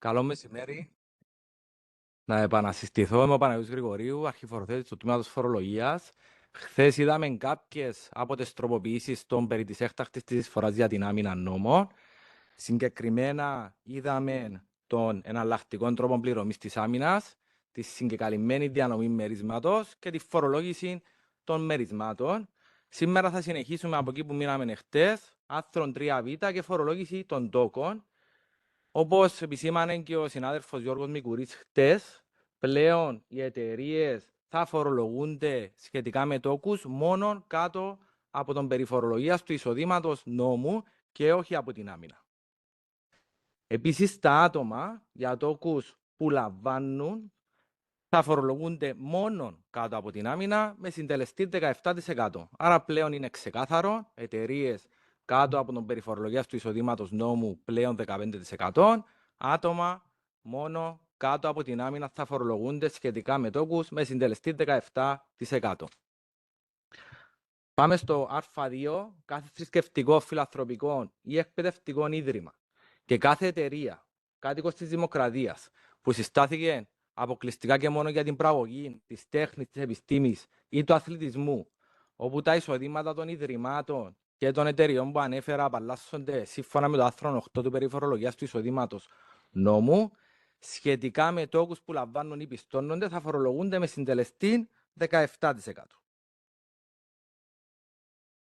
Καλό μεσημέρι. Να επανασυστηθώ. Είμαι ο Παναγιώτης Γρηγορίου, αρχιφοροθέτης του Τμήματος Φορολογίας. Χθες είδαμε κάποιες από τις τροποποιήσεις των περί της έκτακτης της εισφοράς για την άμυνα νόμων. Συγκεκριμένα είδαμε των εναλλακτικών τρόπων πληρωμής της άμυνας, τη συγκεκαλυμμένη διανομή μερίσματος και τη φορολόγηση των μερισμάτων. Σήμερα θα συνεχίσουμε από εκεί που μείναμε χτες, άρθρο 3β και φορολόγηση των τόκων. Όπως επισήμανε και ο συνάδελφος Γιώργος Μικουρής χτες, πλέον οι εταιρείες θα φορολογούνται σχετικά με τόκους μόνο κάτω από τον περιφορολογίας του εισοδήματος νόμου και όχι από την άμυνα. Επίσης, τα άτομα για τόκους που λαμβάνουν θα φορολογούνται μόνο κάτω από την άμυνα με συντελεστή 17%. Άρα πλέον είναι ξεκάθαρο, εταιρείες κάτω από τον περιφορολογίας του εισοδήματος νόμου πλέον 15%, άτομα μόνο κάτω από την άμυνα θα φορολογούνται σχετικά με τόκους με συντελεστή 17%. Πάμε στο Α2, κάθε θρησκευτικό, φιλανθρωπικό ή εκπαιδευτικό ίδρυμα και κάθε εταιρεία κάτοικος της Δημοκρατίας που συστάθηκε αποκλειστικά και μόνο για την πραγωγή της τέχνης, της επιστήμης ή του αθλητισμού, όπου τα εισοδήματα των ιδρυμάτων και των εταιριών που ανέφερα απαλλάσσονται σύμφωνα με το άρθρο 8 του περιφορολογίας του εισοδήματος νόμου, σχετικά με τόκους που λαμβάνουν ή πιστώνονται, θα φορολογούνται με συντελεστή 17%.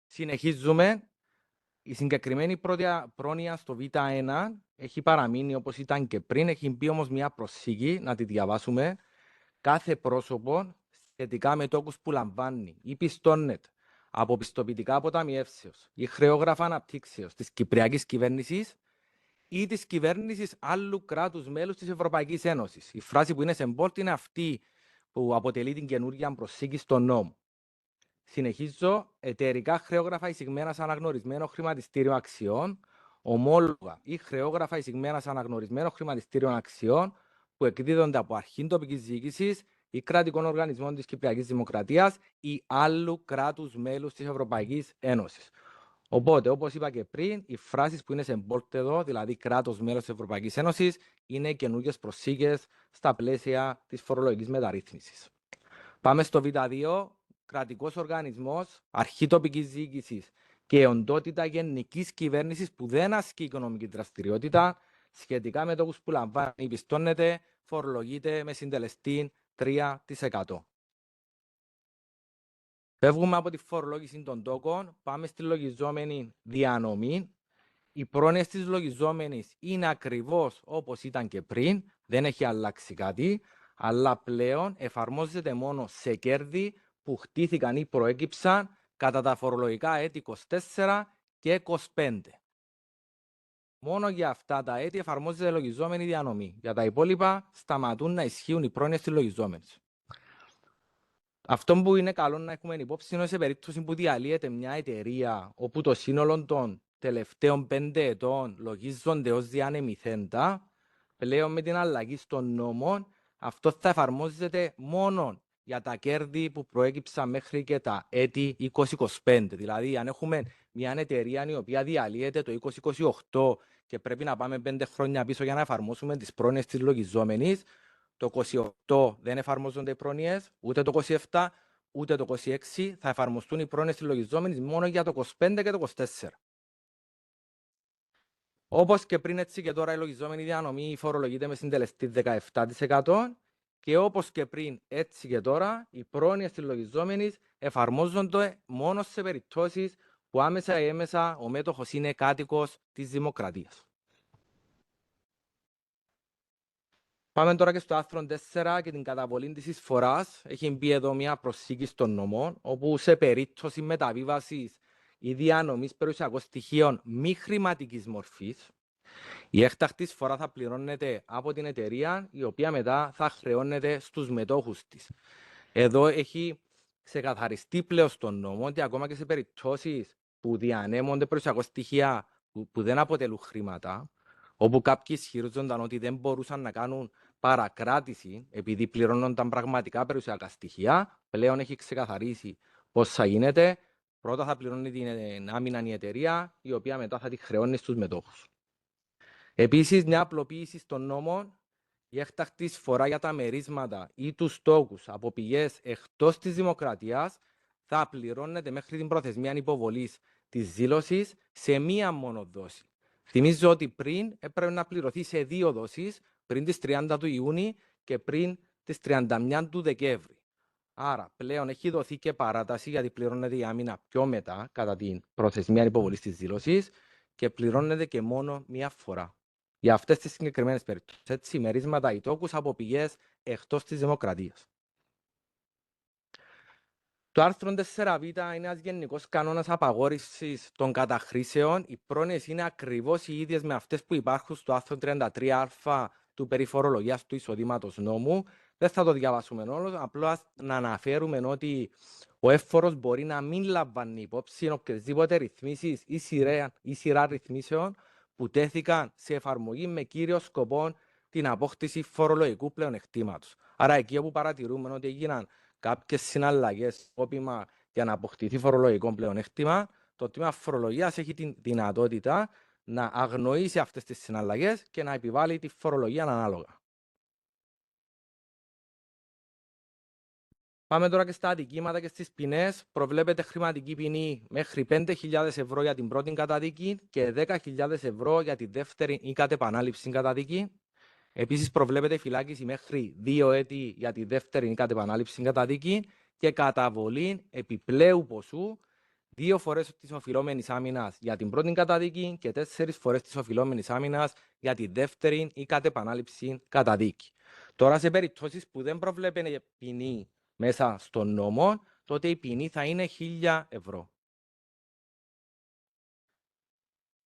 Συνεχίζουμε. Η συγκεκριμένη πρόνοια στο Β1 έχει παραμείνει όπως ήταν και πριν, έχει μπει όμως μια προσθήκη, να τη διαβάσουμε. Κάθε πρόσωπο σχετικά με τόκους που λαμβάνει ή πιστώνεται από πιστοποιητικά αποταμιεύσεως ή χρεόγραφα αναπτύξεως της Κυπριακής Κυβέρνησης ή της κυβέρνησης άλλου κράτους μέλους της Ευρωπαϊκής Ένωσης. Η φράση που είναι σε μπόλτ είναι αυτή που αποτελεί την καινούργια προσθήκη στον νόμο. Συνεχίζω, εταιρικά χρεόγραφα εισηγμένα σε αναγνωρισμένο χρηματιστήριο αξιών, ομόλογα ή χρεόγραφα εισηγμένα σε αναγνωρισμένο χρηματιστήριο αξιών που εκδίδονται από αρχή τοπικής διοίκησης ή κρατικών οργανισμών της Κυπριακής Δημοκρατίας ή άλλου κράτους μέλους της Ευρωπαϊκής Ένωσης. Οπότε, όπως είπα και πριν, οι φράσεις που είναι σε bold εδώ, δηλαδή κράτος μέλος της Ευρωπαϊκής Ένωσης, είναι καινούργιες προσθήκες στα πλαίσια της φορολογικής μεταρρύθμισης. Πάμε στο Β2. Κρατικός οργανισμός, αρχή τοπικής διοίκησης και οντότητα γενικής κυβέρνησης που δεν ασκεί οικονομική δραστηριότητα σχετικά με τόκους που λαμβάνει ή πιστώνεται, φορολογείται με συντελεστή 3%. Φεύγουμε από τη φορολόγηση των τόκων, πάμε στη λογιζόμενη διανομή. Οι πρόνοιες της λογιζόμενης είναι ακριβώς όπως ήταν και πριν, δεν έχει αλλάξει κάτι, αλλά πλέον εφαρμόζεται μόνο σε κέρδη που χτίστηκαν ή προέκυψαν κατά τα φορολογικά έτη 24 και 25. Μόνο για αυτά τα έτη εφαρμόζεται λογιζόμενη διανομή. Για τα υπόλοιπα σταματούν να ισχύουν οι πρόνοιες της λογιζόμενης. Αυτό που είναι καλό να έχουμε υπόψη είναι σε περίπτωση που διαλύεται μια εταιρεία όπου το σύνολο των τελευταίων 5 ετών λογίζονται ως διανεμηθέντα, πλέον με την αλλαγή των νόμων αυτό θα εφαρμόζεται μόνο για τα κέρδη που προέκυψαν μέχρι και τα έτη 2025. Δηλαδή, αν έχουμε μια εταιρεία η οποία διαλύεται το 2028 και πρέπει να πάμε 5 χρόνια πίσω για να εφαρμόσουμε τις πρόνοιες της λογιζόμενης, το 28 δεν εφαρμόζονται οι πρόνοιες, ούτε το 27, ούτε το 26. Θα εφαρμοστούν οι πρόνοιες της λογιζόμενης μόνο για το 25 και το 24. Όπως και πριν, έτσι και τώρα η λογιζόμενη διανομή φορολογείται με συντελεστή 17%. Και όπως και πριν, έτσι και τώρα, οι πρόνοιες της λογιζόμενης εφαρμόζονται μόνο σε περιπτώσεις που άμεσα ή έμεσα ο μέτοχος είναι κάτοικος της Δημοκρατίας. Πάμε τώρα και στο άρθρο 4 και την καταβολή της εισφοράς. Έχει μπει εδώ μια προσθήκη στον νόμο, όπου σε περίπτωση μεταβίβασης ή διανομής περιουσιακών στοιχείων μη χρηματικής μορφής, η έκτακτη εισφορά θα πληρώνεται από την εταιρεία, η οποία μετά θα χρεώνεται στους μετόχους της. Εδώ έχει ξεκαθαριστεί πλέον στον νόμο ότι ακόμα και σε περιπτώσεις που διανέμονται περιουσιακά στοιχεία που δεν αποτελούν χρήματα, όπου κάποιοι ισχυρίζονταν ότι δεν μπορούσαν να κάνουν παρακράτηση επειδή πληρώνονταν πραγματικά περιουσιακά στοιχεία, πλέον έχει ξεκαθαρίσει πώς θα γίνεται. Πρώτα θα πληρώνει την άμυνα η εταιρεία, η οποία μετά θα τη χρεώνει στους μετόχους. Επίσης, μια απλοποίηση των νόμων, η έκτακτη εισφορά για τα μερίσματα ή τους τόκους από πηγές εκτός της δημοκρατίας θα πληρώνεται μέχρι την προθεσμία υποβολής της δήλωσης σε μία μόνο δόση. Θυμίζω ότι πριν έπρεπε να πληρωθεί σε 2 δόσεις, πριν τις 30 του Ιούνιου και πριν τις 31 του Δεκέμβρη. Άρα πλέον έχει δοθεί και παράταση γιατί πληρώνεται η άμυνα πιο μετά, κατά την προθεσμία υποβολής της δήλωσης και πληρώνεται και μόνο μία φορά. Για αυτές τις συγκεκριμένες περιπτώσεις, έτσι, μερίσματα ή τόκους από πηγές εκτός της δημοκρατίας. Το άρθρο 4β είναι ένας γενικός κανόνας απαγόρευσης των καταχρήσεων. Οι πρόνοιες είναι ακριβώς οι ίδιες με αυτές που υπάρχουν στο άρθρο 33α του περί φορολογίας του εισοδήματος νόμου. Δεν θα το διαβάσουμε όλο, απλώς να αναφέρουμε ότι ο εύφορος μπορεί να μην λαμβάνει υπόψη οποιασδήποτε ρυθμίσεις ή σειρά ρυθμίσεων που τέθηκαν σε εφαρμογή με κύριο σκοπό την απόκτηση φορολογικού πλεονεκτήματος. Άρα, εκεί όπου παρατηρούμε ότι έγιναν κάποιες συναλλαγές σκόπιμα για να αποκτηθεί φορολογικό πλεονέκτημα, το τμήμα φορολογίας έχει τη δυνατότητα να αγνοήσει αυτές τις συναλλαγές και να επιβάλλει τη φορολογία ανάλογα. Πάμε τώρα και στα αδικήματα και στις ποινές. Προβλέπεται χρηματική ποινή μέχρι 5.000 ευρώ για την πρώτη καταδίκη και 10.000 ευρώ για τη δεύτερη ή κατ' επανάληψη καταδίκη. Επίσης, προβλέπεται φυλάκιση μέχρι 2 έτη για τη δεύτερη ή κατ' επανάληψη καταδίκη και καταβολή επιπλέου ποσού 2 φορές της οφειλόμενης άμυνας για την πρώτη καταδίκη και 4 φορές της οφειλόμενης άμυνας για τη δεύτερη ή κατ' επανάληψη καταδίκη. Τώρα, σε περιπτώσεις που δεν προβλέπεται ποινή μέσα στον νόμο, τότε η ποινή θα είναι 1.000 ευρώ.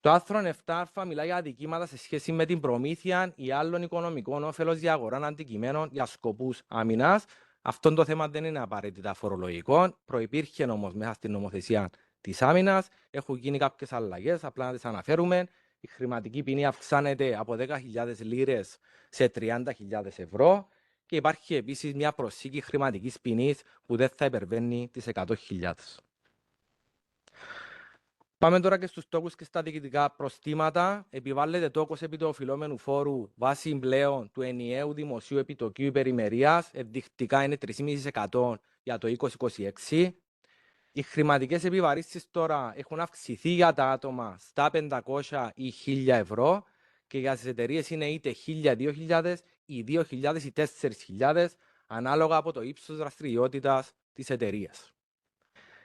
Το άρθρο 7α μιλάει για αδικήματα σε σχέση με την προμήθεια ή άλλων οικονομικών όφελος για αγορά αντικειμένων για σκοπούς άμυνας. Αυτό το θέμα δεν είναι απαραίτητα φορολογικό. Προϋπήρχε όμως μέσα στην νομοθεσία της άμυνας. Έχουν γίνει κάποιες αλλαγές, απλά να τις αναφέρουμε. Η χρηματική ποινή αυξάνεται από 10.000 λίρες σε 30.000 ευρώ. Και υπάρχει επίσης μια προσθήκη χρηματικής ποινής που δεν θα υπερβαίνει τις 100.000. Πάμε τώρα και στους τόκους και στα διοικητικά προστήματα. Επιβάλλεται τόκος επί του οφειλόμενου φόρου βάσει πλέον του ενιαίου δημοσίου επιτοκίου υπερημερίας. Ενδεικτικά είναι 3,5% για το 2026. Οι χρηματικές επιβαρύσεις τώρα έχουν αυξηθεί για τα άτομα στα 500 ή 1.000 ευρώ και για τις εταιρείες είναι είτε 1.000, 2.000 ή 2.000 ή 4.000 ανάλογα από το ύψος δραστηριότητας της εταιρείας.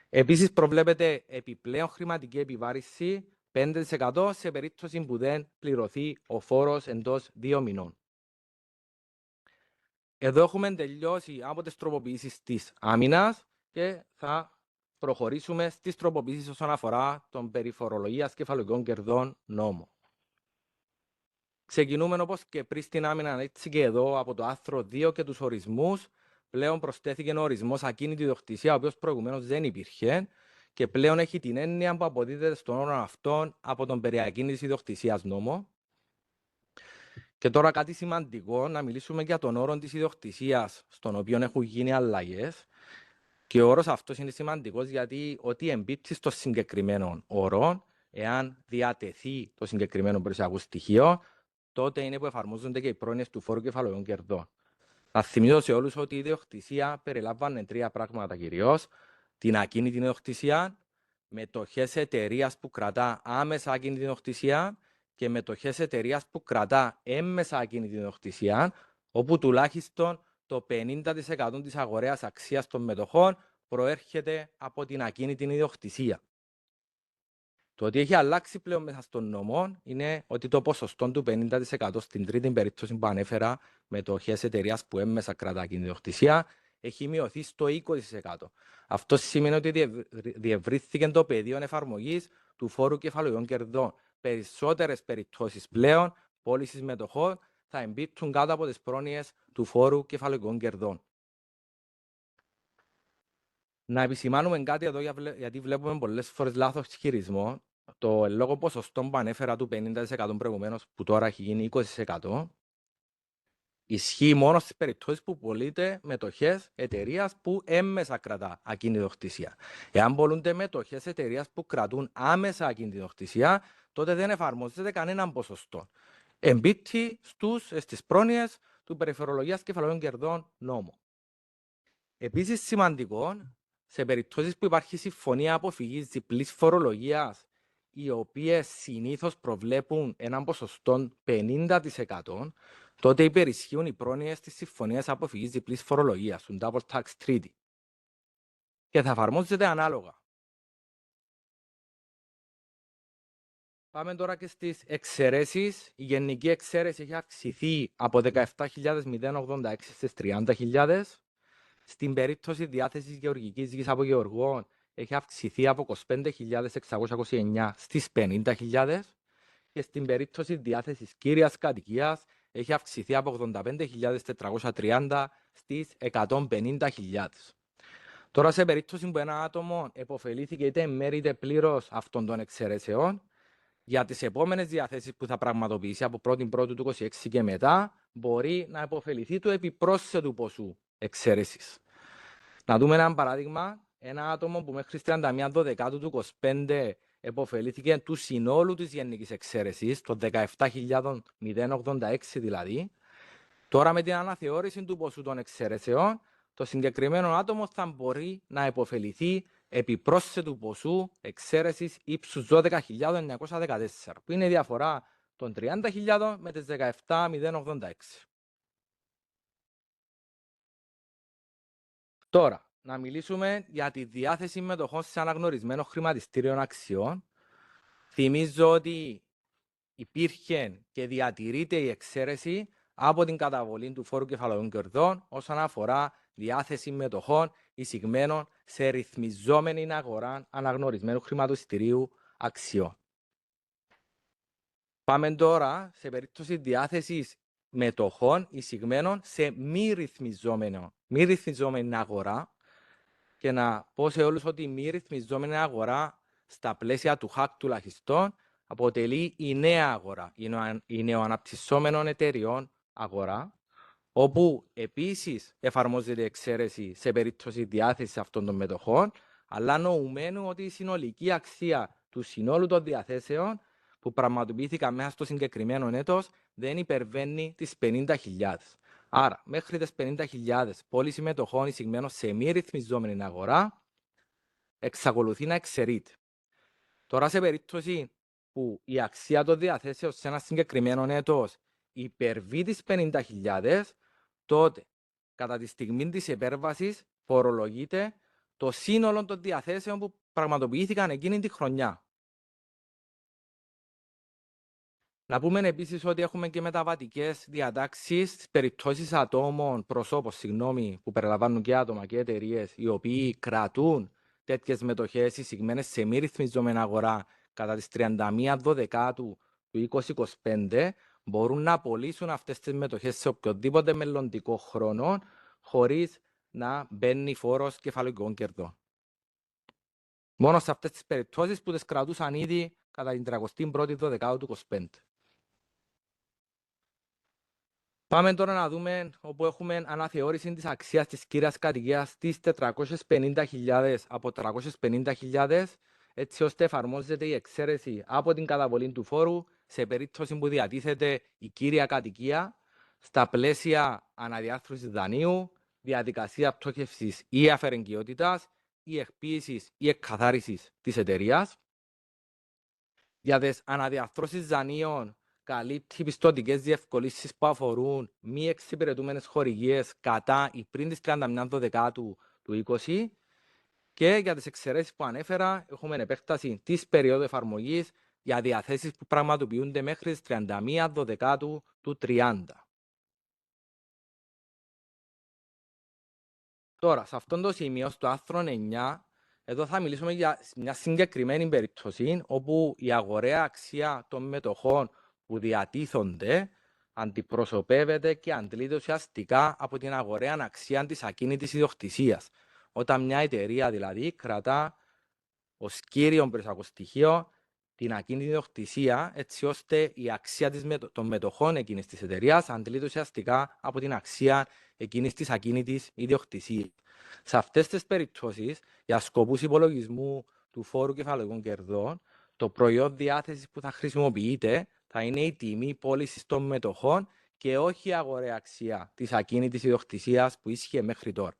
Επίσης, προβλέπεται επιπλέον χρηματική επιβάρηση 5% σε περίπτωση που δεν πληρωθεί ο φόρος εντός 2 μηνών. Εδώ έχουμε τελειώσει από τις τροποποιήσεις της άμυνας και θα προχωρήσουμε στις τροποποιήσεις όσον αφορά τον περί φορολογίας κεφαλικών κερδών νόμο. Ξεκινούμε όπως και πριν στην άμυνα, έτσι και εδώ από το άρθρο 2 και τους ορισμούς. Πλέον προσθέθηκε ο ορισμός ακίνητη ιδιοκτησία, ο οποίος προηγουμένως δεν υπήρχε και πλέον έχει την έννοια που αποδίδεται στον όρο αυτόν από τον περί ακίνητης ιδιοκτησίας νόμο. Και τώρα κάτι σημαντικό, να μιλήσουμε για τον όρο της ιδιοκτησίας, στον οποίο έχουν γίνει αλλαγές. Και ο όρος αυτός είναι σημαντικός γιατί ό,τι εμπίπτει στο συγκεκριμένο όρο, εάν διατεθεί το συγκεκριμένο περιουσιακό στοιχείο, τότε είναι που εφαρμόζονται και οι πρόνοιες του φόρου κεφαλαίων κερδών. Να θυμίσω σε όλους ότι η ιδιοκτησία περιλάμβανε 3 πράγματα κυρίως. Την ακίνητη ιδιοκτησία, μετοχές εταιρείας που κρατά άμεσα ακίνητη ιδιοκτησία και μετοχές εταιρείας που κρατά έμμεσα ακίνητη ιδιοκτησία, όπου τουλάχιστον το 50% της αγοραίας αξίας των μετοχών προέρχεται από την ακίνητη ιδιοκτησία. Το ότι έχει αλλάξει πλέον μέσα στον νόμο είναι ότι το ποσοστό του 50% στην τρίτη περίπτωση που ανέφερα, μετοχές εταιρείας που έμμεσα κρατά ακίνητη ιδιοκτησία, έχει μειωθεί στο 20%. Αυτό σημαίνει ότι διευρύθηκε το πεδίο εφαρμογής του φόρου κεφαλαίων κερδών. Περισσότερες περιπτώσεις πλέον πώλησης μετοχών θα εμπίπτουν κάτω από τις πρόνοιες του φόρου κεφαλαίων κερδών. Να επισημάνουμε κάτι εδώ, γιατί βλέπουμε πολλές φορές λάθος χειρισμό. Το λόγο ποσοστό που ανέφερα του 50% προηγουμένως, που τώρα έχει γίνει 20%, ισχύει μόνο στις περιπτώσεις που πωλείται μετοχές εταιρείας που έμμεσα κρατά ακίνητη ιδιοκτησία. Εάν πωλούνται μετοχές εταιρείας που κρατούν άμεσα ακίνητη ιδιοκτησία, τότε δεν εφαρμόζεται κανέναν ποσοστό. εμπίπτει στις πρόνοιες του περιφορολογίας κεφαλαίων κερδών νόμου. Επίσης σημαντικό, σε περιπτώσεις που υπάρχει συμφωνία αποφυγής διπλής φορολογίας, οι οποίες συνήθως προβλέπουν έναν ποσοστό 50%, τότε υπερισχύουν οι πρόνοιες της συμφωνίας αποφυγής διπλής φορολογίας, του Double Tax Treaty, και θα εφαρμόζεται ανάλογα. Πάμε τώρα και στις εξαιρέσεις. Η γενική εξαίρεση έχει αυξηθεί από 17.086 στις 30.000. Στην περίπτωση διάθεσης γεωργικής γης από γεωργών έχει αυξηθεί από 25.629 στις 50.000 και στην περίπτωση διάθεσης κύριας κατοικίας έχει αυξηθεί από 85.430 στις 150.000. Τώρα, σε περίπτωση που ένα άτομο επωφελήθηκε είτε μέρη είτε πλήρως αυτών των εξαιρέσεων, για τις επόμενες διαθέσεις που θα πραγματοποιήσει από 1η Πρώτου του 2026 και μετά, μπορεί να επωφεληθεί του επιπρόσθετου ποσού εξαίρεσης. Να δούμε ένα παράδειγμα. Ένα άτομο που μέχρι 31 Δεκάτου του 2025 επωφελήθηκε του συνόλου της γενικής εξαίρεσης, των 17.086 δηλαδή, τώρα με την αναθεώρηση του ποσού των εξαίρεσεων, το συγκεκριμένο άτομο θα μπορεί να επωφεληθεί επιπρόσθετου ποσού εξαίρεσης ύψους 12.914, που είναι η διαφορά των 30.000 με τις 17.086. Τώρα, να μιλήσουμε για τη διάθεση μετοχών σε αναγνωρισμένο χρηματιστήριο αξιών. Θυμίζω ότι υπήρχε και διατηρείται η εξαίρεση από την καταβολή του φόρου κεφαλαίων κερδών όσον αφορά διάθεση μετοχών εισηγμένων σε ρυθμιζόμενη αγορά αναγνωρισμένου χρηματιστηρίου αξιών. Πάμε τώρα σε περίπτωση διάθεσης μετοχών εισηγμένων σε μη ρυθμιζόμενη αγορά, και να πω σε όλους ότι η μη ρυθμιζόμενη αγορά στα πλαίσια του ΧΑΚ τουλάχιστον αποτελεί η νέα αγορά, η νεοαναπτυσσόμενων εταιριών αγορά, όπου επίσης εφαρμόζεται εξαίρεση σε περίπτωση διάθεσης αυτών των μετοχών, αλλά νοουμένου ότι η συνολική αξία του συνόλου των διαθέσεων που πραγματοποιήθηκαν μέσα στο συγκεκριμένο έτος δεν υπερβαίνει τις 50.000. Άρα, μέχρι τις 50.000 πώληση μετοχών εισηγμένων σε μη ρυθμιζόμενη αγορά εξακολουθεί να εξαιρείται. Τώρα, σε περίπτωση που η αξία των διαθέσεων σε ένα συγκεκριμένο έτος υπερβεί τις 50.000, τότε κατά τη στιγμή της υπέρβασης φορολογείται το σύνολο των διαθέσεων που πραγματοποιήθηκαν εκείνη τη χρονιά. Να πούμε επίσης ότι έχουμε και μεταβατικές διατάξεις στις περιπτώσεις προσώπων, που περιλαμβάνουν και άτομα και εταιρείες, οι οποίοι κρατούν τέτοιες μετοχές εισηγμένες σε μη ρυθμιζόμενη αγορά κατά τις 31 Δεκάτου του 2025, μπορούν να πωλήσουν αυτές τις μετοχές σε οποιοδήποτε μελλοντικό χρόνο, χωρίς να μπαίνει φόρος κεφαλαϊκών κερδών. Μόνο σε αυτές τις περιπτώσεις που τις κρατούσαν ήδη κατά την 31η Δεκάτου του 2025. Πάμε τώρα να δούμε όπου έχουμε αναθεώρηση της αξίας της κύριας κατοικίας στις 450.000 από 350.000, έτσι ώστε εφαρμόζεται η εξαίρεση από την καταβολή του φόρου σε περίπτωση που διατίθεται η κύρια κατοικία στα πλαίσια αναδιάρθρωσης δανείου, διαδικασία πτώχευσης ή αφαιρεγγιότητας ή εκποίησης ή εκκαθάρισης της εταιρείας. Για τις αναδιαρθρώσεις δανείων καλύπτει πιστωτικές διευκολύνσεις που αφορούν μη εξυπηρετούμενες χορηγίες κατά ή πριν τις 31 Δεκάτου του 2020, και για τις εξαιρέσεις που ανέφερα έχουμε επέκταση της περίοδου εφαρμογής για διαθέσεις που πραγματοποιούνται μέχρι τις 31 Δεκάτου του 30. Τώρα, σε αυτό το σημείο, στο άρθρο 9, εδώ θα μιλήσουμε για μια συγκεκριμένη περίπτωση όπου η αγοραία αξία των μετοχών που διατίθονται αντιπροσωπεύεται και αντλείται ουσιαστικά από την αγοραία αξία της ακίνητης ιδιοκτησίας. Όταν μια εταιρεία δηλαδή κρατά ως κύριο περιουσιακό στοιχείο την ακίνητη ιδιοκτησία, έτσι ώστε η αξία των μετοχών εκείνης της εταιρείας αντλείται ουσιαστικά από την αξία εκείνης της ακίνητης ιδιοκτησίας. Σε αυτές τις περιπτώσεις, για σκοπούς υπολογισμού του φόρου κεφαλαϊκών κερδών, το προϊόν διάθεσης που θα χρησιμοποιείται θα είναι η τιμή πώλησης των μετοχών και όχι η αγοραία αξία της ακίνητης ιδιοκτησίας που ίσχυε μέχρι τώρα.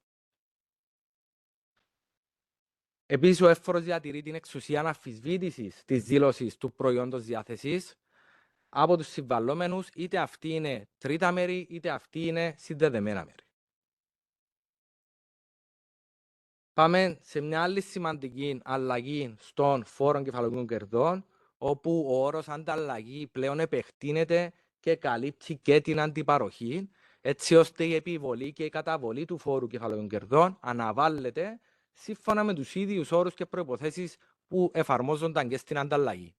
Επίσης, ο εύφορος διατηρεί την εξουσία αμφισβήτησης της δήλωσης του προϊόντος διάθεσης από τους συμβαλλόμενους, είτε αυτοί είναι τρίτα μέρη, είτε αυτοί είναι συνδεδεμένα μέρη. Πάμε σε μια άλλη σημαντική αλλαγή στον φόρο κεφαλαιοκών κερδών, όπου ο όρος ανταλλαγή πλέον επεκτείνεται και καλύπτει και την αντιπαροχή, έτσι ώστε η επιβολή και η καταβολή του φόρου κεφαλαιοκών κερδών αναβάλλεται σύμφωνα με τους ίδιους όρους και προϋποθέσεις που εφαρμόζονταν και στην ανταλλαγή.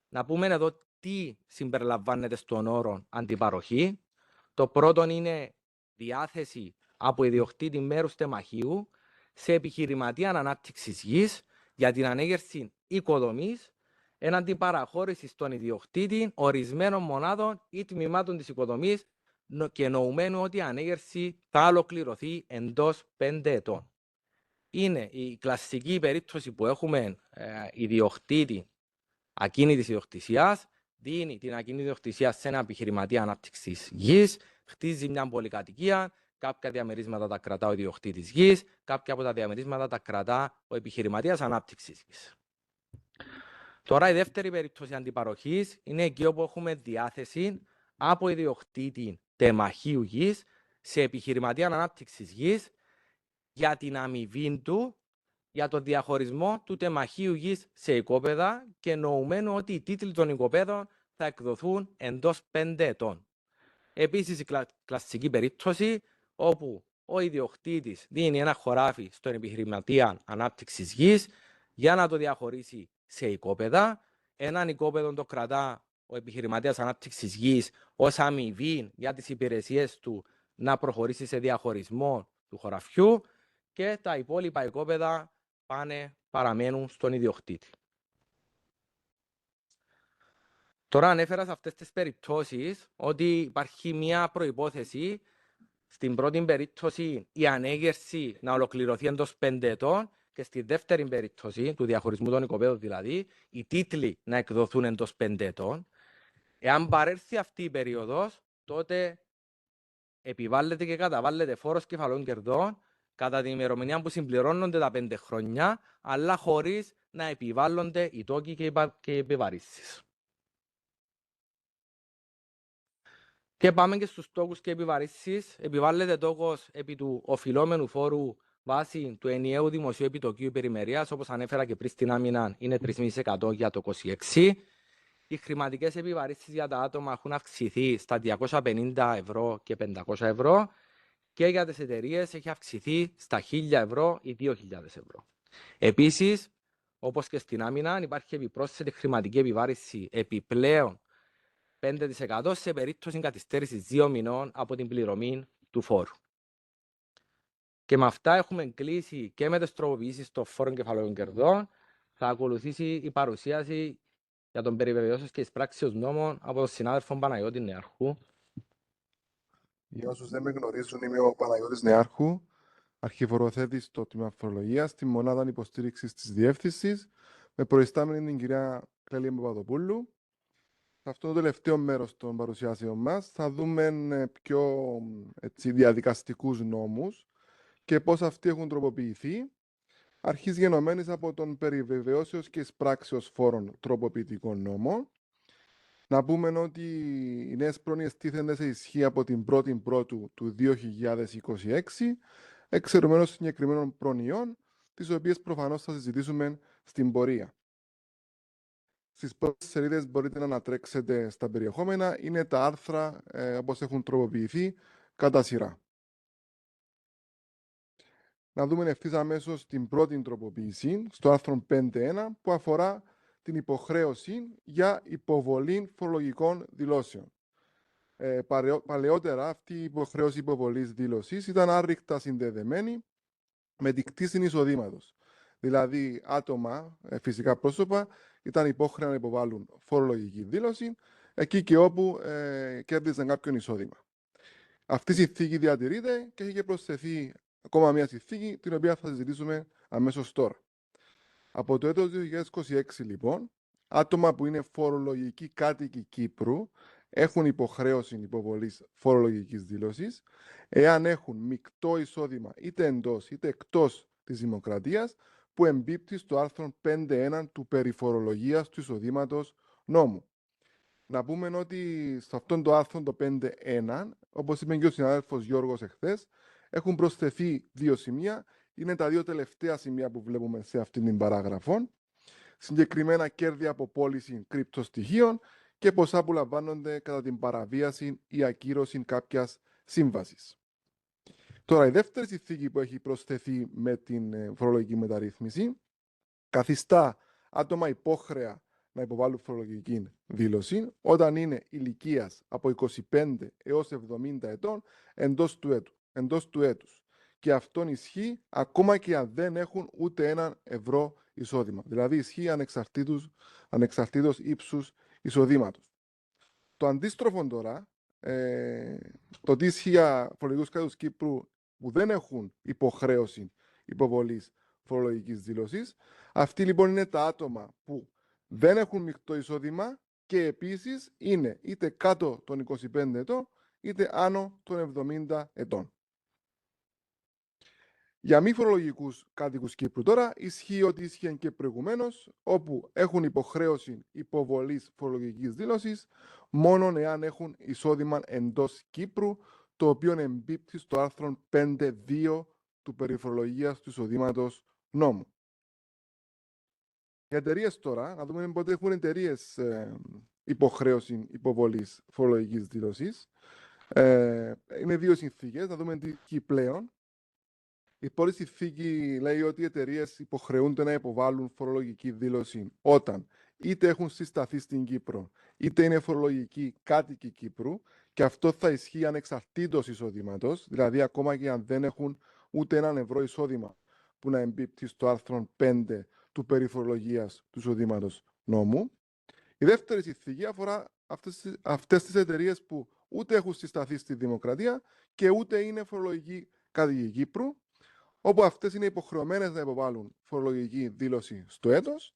Να πούμε εδώ τι συμπεριλαμβάνεται στον όρο αντιπαροχή. Το πρώτο είναι διάθεση από ιδιοκτήτη μέρους τεμαχίου σε επιχειρηματία ανάπτυξης γης για την ανέγερση οικοδομής έναντι παραχώρησης στον ιδιοκτήτη ορισμένων μονάδων ή τμήματων της οικοδομής και νοουμένου ότι η ανέγερση θα ολοκληρωθεί εντός 5 ετών. Είναι η κλασική περίπτωση που έχουμε ιδιοκτήτη ακίνητης ιδιοκτησίας, δίνει την ακίνητη ιδιοκτησία σε ένα επιχειρηματία ανάπτυξης γης, χτίζει μια πολυκατοικία, κάποια διαμερίσματα τα κρατά ο ιδιοκτήτης γης, κάποια από τα διαμερίσματα τα κρατά ο επιχειρηματίας ανάπτυξης γης. Τώρα η δεύτερη περίπτωση αντιπαροχής είναι εκεί όπου έχουμε διάθεση από ιδιοκτήτη τεμαχίου γης σε επιχειρηματία ανάπτυξης γης για την αμοιβή του για το διαχωρισμό του τεμαχίου γης σε οικόπεδα και νοουμένου ότι οι τίτλοι των οικοπαίδων θα εκδοθούν εντός 5 ετών. Επίσης, η κλασική περίπτωση όπου ο ιδιοκτήτης δίνει ένα χωράφι στον επιχειρηματία ανάπτυξης γης για να το διαχωρίσει σε οικόπεδα. Έναν οικόπεδο το κρατά ο επιχειρηματίας ανάπτυξης γης ως αμοιβή για τις υπηρεσίες του να προχωρήσει σε διαχωρισμό του χωραφιού και τα υπόλοιπα οικόπεδα παραμένουν στον ιδιοκτήτη. Τώρα ανέφερα σε αυτές τις περιπτώσεις ότι υπάρχει μια προϋπόθεση στην πρώτη περίπτωση η ανέγερση να ολοκληρωθεί εντός 5 ετών και στη δεύτερη περίπτωση του διαχωρισμού των οικοπαίδων δηλαδή οι τίτλοι να εκδοθούν εντός 5 ετών. Εάν παρέλθει αυτή η περίοδος, τότε επιβάλλεται και καταβάλλεται φόρος κεφαλαίων κερδών κατά την ημερομηνία που συμπληρώνονται τα 5 χρόνια, αλλά χωρίς να επιβάλλονται οι τόκοι και οι επιβαρύσεις. Και πάμε και στους τόκους και επιβαρύσεις. Επιβάλλεται τόκος επί του οφειλόμενου φόρου βάσει του ενιαίου δημοσίου επιτοκίου περιμερίας, όπως ανέφερα και πριν στην άμυνα, είναι 3,5% για το 26. Οι χρηματικές επιβαρύσεις για τα άτομα έχουν αυξηθεί στα 250 ευρώ και 500 ευρώ και για τις εταιρείες έχει αυξηθεί στα 1.000 ευρώ ή 2.000 ευρώ. Επίσης, όπως και στην άμυνα, υπάρχει επιπρόσθετη χρηματική επιβάρηση επιπλέον 5% σε περίπτωση καθυστέρησης 2 μηνών από την πληρωμή του φόρου. Και με αυτά έχουμε κλείσει και με τις τροποποιήσεις των φόρων κεφαλαίων κερδών. Θα ακολουθήσει η παρουσίαση για τον περιβεβαιώσεις και εισπράξεως νόμων από τον συνάδελφο Παναγιώτη Νεάρχου. Για όσους δεν με γνωρίζουν, είμαι ο Παναγιώτης Νεάρχου, αρχιφοροθέτης στο τμήμα φορολογίας, στη μονάδα υποστήριξης της διεύθυνσης, με προϊστάμενη την κυρία Κλέλη Παπαδοπούλου. Σε αυτό το τελευταίο μέρος των παρουσιάσεων μας θα δούμε πιο διαδικαστικούς νόμους και πώς αυτοί έχουν τροποποιηθεί, αρχής γενομένης από τον περιβεβαιώσεως και εισπράξεως φόρων τροποποιητικών νόμων. Να πούμε ότι οι νέες πρόνοιες τίθενται σε ισχύ από την 1η Πρώτου του 2026, εξαιρουμένως συγκεκριμένων προνοιών, τις οποίες προφανώς θα συζητήσουμε στην πορεία. Στις πρώτες σελίδες μπορείτε να ανατρέξετε στα περιεχόμενα, είναι τα άρθρα όπως έχουν τροποποιηθεί κατά σειρά. Να δούμε ευθύς αμέσως την πρώτη τροποποίηση, στο άρθρο 5.1, που αφορά την υποχρέωση για υποβολή φορολογικών δηλώσεων. Παλαιότερα αυτή η υποχρέωση υποβολής δήλωσης ήταν άρρηκτα συνδεδεμένη με την κτήση εισοδήματος. Δηλαδή άτομα, φυσικά πρόσωπα, ήταν υπόχρεα να υποβάλουν φορολογική δήλωση εκεί και όπου κέρδιζαν κάποιον εισόδημα. Αυτή η συνθήκη διατηρείται και έχει και προσθεθεί ακόμα μια συνθήκη την οποία θα συζητήσουμε αμέσως τώρα. Από το έτος 2026 λοιπόν, άτομα που είναι φορολογικοί κάτοικοι Κύπρου έχουν υποχρέωση υποβολής φορολογικής δήλωσης εάν έχουν μεικτό εισόδημα είτε εντός είτε εκτός της δημοκρατίας που εμπίπτει στο άρθρο 5.1 του περιφορολογίας του εισοδήματος νόμου. Να πούμε ότι σε αυτόν το άρθρο το 5.1, όπως είπε και ο συνάδελφος Γιώργος εχθές, έχουν προσθεθεί 2 σημεία. Είναι τα 2 τελευταία σημεία που βλέπουμε σε αυτήν την παράγραφο. Συγκεκριμένα κέρδη από πώληση κρυπτοστοιχείων και ποσά που λαμβάνονται κατά την παραβίαση ή ακύρωση κάποιας σύμβασης. Τώρα, η δεύτερη συνθήκη που έχει προσθεθεί με την φορολογική μεταρρύθμιση καθιστά άτομα υπόχρεα να υποβάλουν φορολογική δήλωση όταν είναι ηλικίας από 25 έως 70 ετών εντός του έτους. Και αυτόν ισχύει ακόμα και αν δεν έχουν ούτε €1 εισόδημα. Δηλαδή ισχύει ανεξαρτήτως ύψους εισοδήματος. Το αντίστροφο τώρα, το τι ισχύει για φορολογικούς κάτοικους Κύπρου που δεν έχουν υποχρέωση υποβολής φορολογικής δήλωσης, αυτοί λοιπόν είναι τα άτομα που δεν έχουν μεικτό εισόδημα και επίσης είναι είτε κάτω των 25 ετών είτε άνω των 70 ετών. Για μη φορολογικούς κάτοικους Κύπρου τώρα ισχύει ότι ίσχυε και προηγουμένως, όπου έχουν υποχρέωση υποβολής φορολογικής δήλωσης μόνο εάν έχουν εισόδημα εντός Κύπρου, το οποίο εμπίπτει στο άρθρο 5.2 του περιφορολογίας του εισοδήματος νόμου. Οι εταιρείες τώρα, να δούμε πότε έχουν εταιρείες υποχρέωση υποβολής φορολογικής δήλωσης. Είναι 2 συνθήκες, να δούμε τι ισχύει πλέον. Η πρώτη συνθήκη λέει ότι οι εταιρείες υποχρεούνται να υποβάλουν φορολογική δήλωση όταν είτε έχουν συσταθεί στην Κύπρο, είτε είναι φορολογικοί κάτοικοι Κύπρου, και αυτό θα ισχύει ανεξαρτήτως εισοδήματος, δηλαδή ακόμα και αν δεν έχουν ούτε €1 εισόδημα που να εμπίπτει στο άρθρο 5 του περιφορολογίας του εισοδήματος νόμου. Η δεύτερη συνθήκη αφορά αυτές τις εταιρείες που ούτε έχουν συσταθεί στη δημοκρατία και ούτε είναι φορολογικοί κάτοικοι Κύπρου, όπου αυτές είναι υποχρεωμένες να υποβάλουν φορολογική δήλωση στο έτος,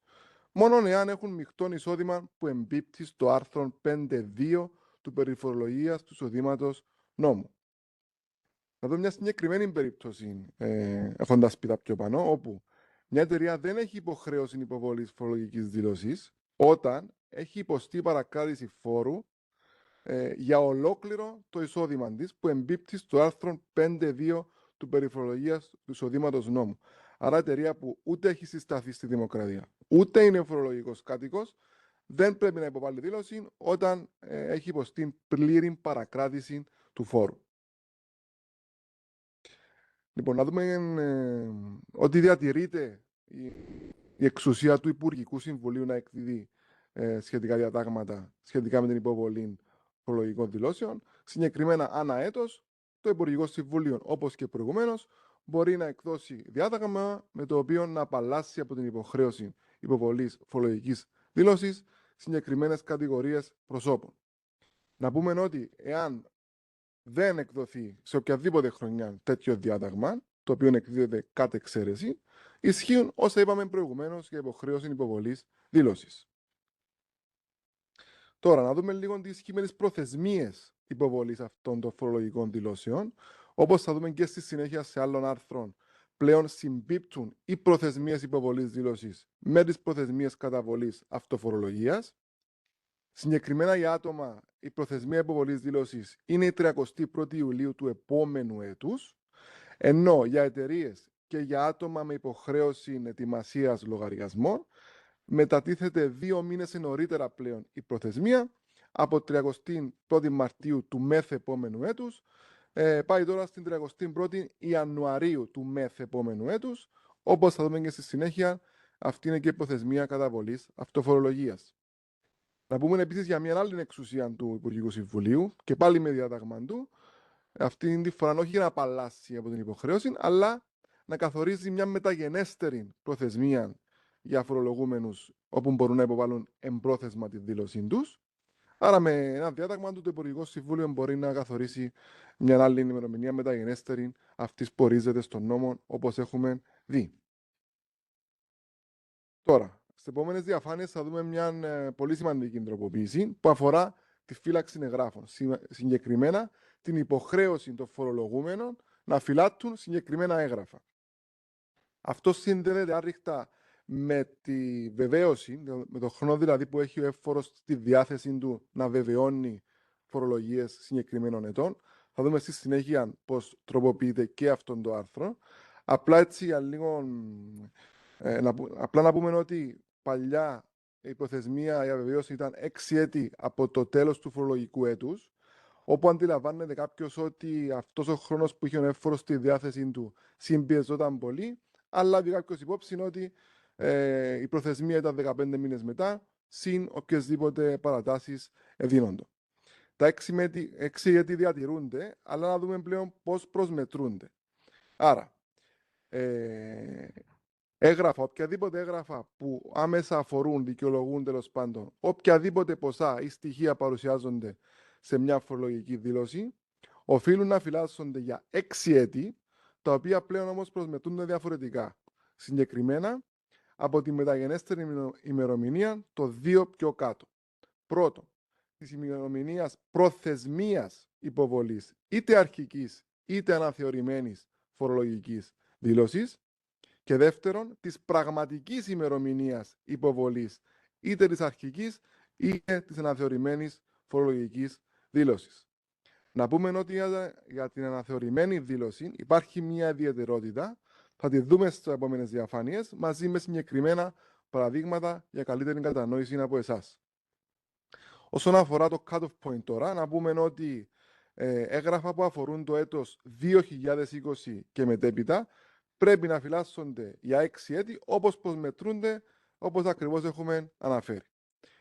μόνο εάν έχουν μεικτό εισόδημα που εμπίπτει στο άρθρο 5.2 του περιφορολογίας του εισοδήματος νόμου. Να δω μια συγκεκριμένη περίπτωση, έχοντας πει τα πιο πάνω, όπου μια εταιρεία δεν έχει υποχρέωση υποβολής φορολογικής δήλωσης όταν έχει υποστεί παρακράτηση φόρου για ολόκληρο το εισόδημα της που εμπίπτει στο άρθρο 5.2 του περιφορολογίας του εισοδήματος νόμου. Άρα, εταιρεία που ούτε έχει συσταθεί στη δημοκρατία, ούτε είναι φορολογικός κάτοικος, δεν πρέπει να υποβάλει δήλωση όταν έχει υποστεί πλήρη παρακράτηση του φόρου. Λοιπόν, να δούμε ότι διατηρείται η εξουσία του Υπουργικού Συμβουλίου να εκδίδει σχετικά διατάγματα σχετικά με την υποβολή φορολογικών δηλώσεων. Συγκεκριμένα, ανά έτος, το Υπουργικό Συμβούλιο, όπως και προηγουμένως, μπορεί να εκδώσει διάταγμα με το οποίο να απαλλάσσει από την υποχρέωση υποβολής φορολογικής δήλωσης συγκεκριμένες κατηγορίες προσώπων. Να πούμε ότι εάν δεν εκδοθεί σε οποιαδήποτε χρονιά τέτοιο διάταγμα, το οποίο εκδίδεται κατ' εξαίρεση, ισχύουν όσα είπαμε προηγουμένως για υποχρέωση υποβολής δήλωσης. Τώρα, να δούμε λίγο τι ισχύει με τις προθεσμίες υποβολής αυτών των φορολογικών δηλώσεων. Όπως θα δούμε και στη συνέχεια σε άλλων άρθρων, πλέον συμπίπτουν οι προθεσμίες υποβολής δήλωσης με τις προθεσμίες καταβολής αυτοφορολογίας. Συγκεκριμένα για άτομα, η προθεσμία υποβολής δήλωσης είναι η 31η Ιουλίου του επόμενου έτους, ενώ για εταιρείες και για άτομα με υποχρέωση ετοιμασίας λογαριασμών μετατίθεται 2 μήνες νωρίτερα πλέον η προθεσμία, από 31η Μαρτίου του μεθ επόμενου έτους, πάει τώρα στην 31η Ιανουαρίου του μεθ επόμενου έτους, όπως θα δούμε και στη συνέχεια, αυτή είναι και η προθεσμία καταβολής αυτοφορολογίας. Να πούμε επίσης για μια άλλη εξουσία του Υπουργικού Συμβουλίου και πάλι με διάταγμα του, αυτή τη φορά όχι για να απαλλάσσει από την υποχρέωση, αλλά να καθορίζει μια μεταγενέστερη προθεσμία για φορολογούμενους όπου μπορούν να υποβάλουν εμπρόθεσμα τη δήλωσή τους. Άρα, με ένα διάταγμα του, το Υπουργικό Συμβούλιο μπορεί να καθορίσει μια άλλη ημερομηνία μεταγενέστερη αυτής που ορίζεται στον νόμο, όπως έχουμε δει. Τώρα, Στις επόμενες διαφάνειες θα δούμε μια πολύ σημαντική τροποποίηση που αφορά τη φύλαξη εγγράφων. Συγκεκριμένα την υποχρέωση των φορολογούμενων να φυλάττουν συγκεκριμένα έγγραφα. Αυτό συνδέεται άρρηκτα με τη βεβαίωση, με το χρόνο δηλαδή που έχει ο εύφορος στη διάθεση του να βεβαιώνει φορολογίες συγκεκριμένων ετών. Θα δούμε στη συνέχεια πώς τροποποιείται και αυτό το άρθρο. Απλά έτσι για λίγο, απλά να πούμε ότι παλιά η προθεσμία για βεβαίωση ήταν 6 έτη από το τέλος του φορολογικού έτους, όπου αντιλαμβάνεται κάποιος ότι αυτός ο χρόνος που είχε ο εύφορος στη διάθεση του συμπιεζόταν πολύ, αλλά λάβει κάποιος υπόψη ότι η προθεσμία ήταν 15 μήνες μετά, συν οποιασδήποτε παρατάσεις δίνονται. Τα 6 έτη διατηρούνται, αλλά να δούμε πλέον πώς προσμετρούνται. Άρα, έγγραφα, οποιαδήποτε έγγραφα που άμεσα αφορούν, δικαιολογούν τέλος πάντων, οποιαδήποτε ποσά ή στοιχεία παρουσιάζονται σε μια φορολογική δήλωση, οφείλουν να φυλάσσονται για 6 έτη, τα οποία πλέον όμως προσμετρούνται διαφορετικά. Συγκεκριμένα, από τη μεταγενέστερη ημερομηνία, το 2 πιο κάτω. Πρώτον, της ημερομηνίας προθεσμίας υποβολής είτε αρχικής είτε αναθεωρημένης φορολογικής δήλωσης. Και δεύτερον, της πραγματικής ημερομηνίας υποβολής είτε της αρχικής είτε της αναθεωρημένης φορολογικής δήλωσης. Να πούμε ότι για την αναθεωρημένη δήλωση υπάρχει μια ιδιαιτερότητα, θα τη δούμε στις επόμενες διαφάνειες, μαζί με συγκεκριμένα παραδείγματα για καλύτερη κατανόηση από εσάς. Όσον αφορά το cut-off point τώρα, να πούμε ότι έγγραφα που αφορούν το έτος 2020 και μετέπειτα πρέπει να φυλάσσονται για 6 έτη, όπως προσμετρούνται, όπως ακριβώς έχουμε αναφέρει.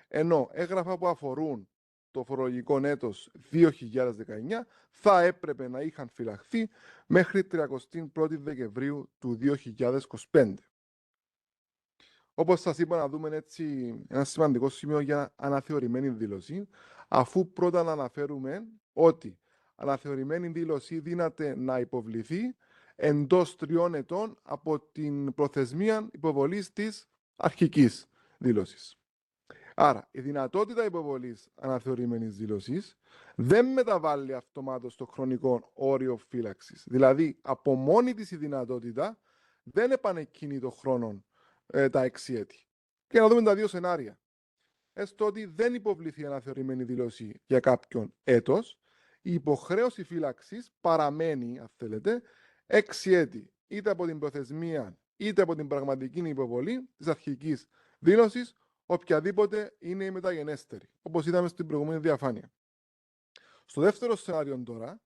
Ενώ έγγραφα που αφορούν το φορολογικό έτος 2019 θα έπρεπε να είχαν φυλαχθεί μέχρι 31η Δεκεμβρίου του 2025. Όπως σας είπα, να δούμε έτσι ένα σημαντικό σημείο για αναθεωρημένη δήλωση, αφού πρώτα να αναφέρουμε ότι αναθεωρημένη δήλωση δύναται να υποβληθεί εντός 3 ετών από την προθεσμία υποβολής της αρχικής δήλωσης. Άρα, η δυνατότητα υποβολής αναθεωρημένης δήλωσης δεν μεταβάλλει αυτομάτως το χρονικό όριο φύλαξης. Δηλαδή, από μόνη της η δυνατότητα δεν επανεκκινεί το χρόνο τα 6 έτη. Και να δούμε τα δύο σενάρια. Έστω ότι δεν υποβληθεί αναθεωρημένη δήλωση για κάποιον έτος, η υποχρέωση φύλαξης παραμένει, αν θέλετε, 6 έτη, είτε από την προθεσμία είτε από την πραγματική υποβολή της αρχικής δήλωσης, οποιαδήποτε είναι η μεταγενέστερη, όπως είδαμε στην προηγούμενη διαφάνεια. Στο δεύτερο σενάριο τώρα,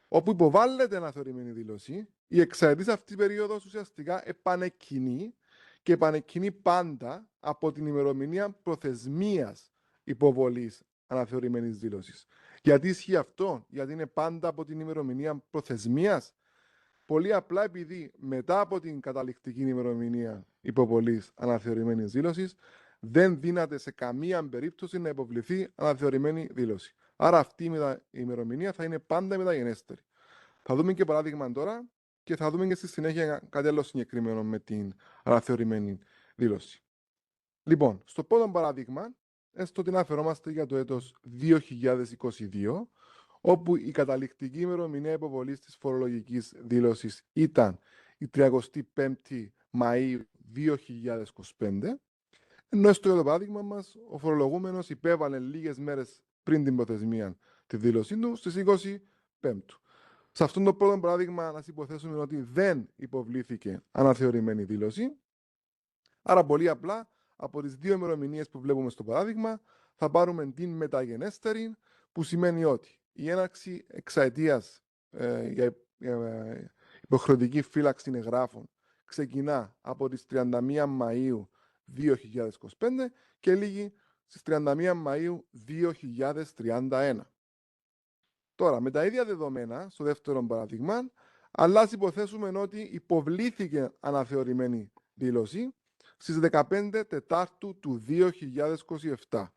όπου υποβάλλεται αναθεωρημένη δήλωση, η εξαετής αυτή περίοδος ουσιαστικά επανεκκινεί και επανεκκινεί πάντα από την ημερομηνία προθεσμίας υποβολής αναθεωρημένης δήλωσης. Γιατί ισχύει αυτό? Γιατί είναι πάντα από την ημερομηνία προθεσμίας. Πολύ απλά επειδή μετά από την καταληκτική ημερομηνία υποβολής αναθεωρημένης δήλωσης δεν δύναται σε καμία περίπτωση να υποβληθεί αναθεωρημένη δήλωση. Άρα αυτή η ημερομηνία θα είναι πάντα μεταγενέστερη. Θα δούμε και παράδειγμα τώρα και θα δούμε και στη συνέχεια κάτι άλλο συγκεκριμένο με την αναθεωρημένη δήλωση. Λοιπόν, στο πρώτο παράδειγμα, έστω ότι αναφερόμαστε για το έτος 2022, όπου η καταληκτική ημερομηνία υποβολής της φορολογικής δήλωσης ήταν η 35η Μαΐου 2025, ενώ στο το παράδειγμα μας ο φορολογούμενος υπέβαλε λίγες μέρες πριν την προθεσμία τη δήλωσή του στις 25. Σε αυτόν το πρώτο παράδειγμα να υποθέσουμε ότι δεν υποβλήθηκε αναθεωρημένη δήλωση, άρα πολύ απλά από τις δύο ημερομηνίες που βλέπουμε στο παράδειγμα θα πάρουμε την μεταγενέστερη, που σημαίνει ότι η έναρξη εξαετίας για υποχρεωτική φύλαξη εγγράφων ξεκινά από τις 31 Μαΐου 2025 και λήγει στις 31 Μαΐου 2031. Τώρα, με τα ίδια δεδομένα, στο δεύτερο παράδειγμα, αλλά ας υποθέσουμε ότι υποβλήθηκε αναθεωρημένη δήλωση στις 15 Τετάρτου του 2027.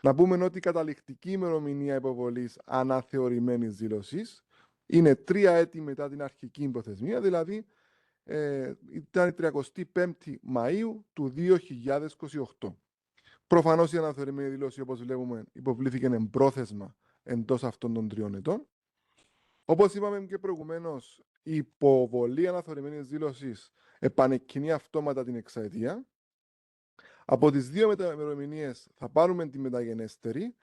Να πούμε ότι η καταληκτική ημερομηνία υποβολής αναθεωρημένης δήλωσης είναι 3 έτη μετά την αρχική προθεσμία, δηλαδή ήταν η 35η Μαΐου του 2028. Προφανώς η αναθεωρημένη δήλωση, όπως βλέπουμε, υποβλήθηκε εμπρόθεσμα εντός αυτών των 3 ετών. Όπως είπαμε και προηγουμένως, η υποβολή αναθεωρημένης δήλωσης επανεκκινεί αυτόματα την εξαετία. Από τις 2 ημερομηνίες θα πάρουμε τη μεταγενέστερη.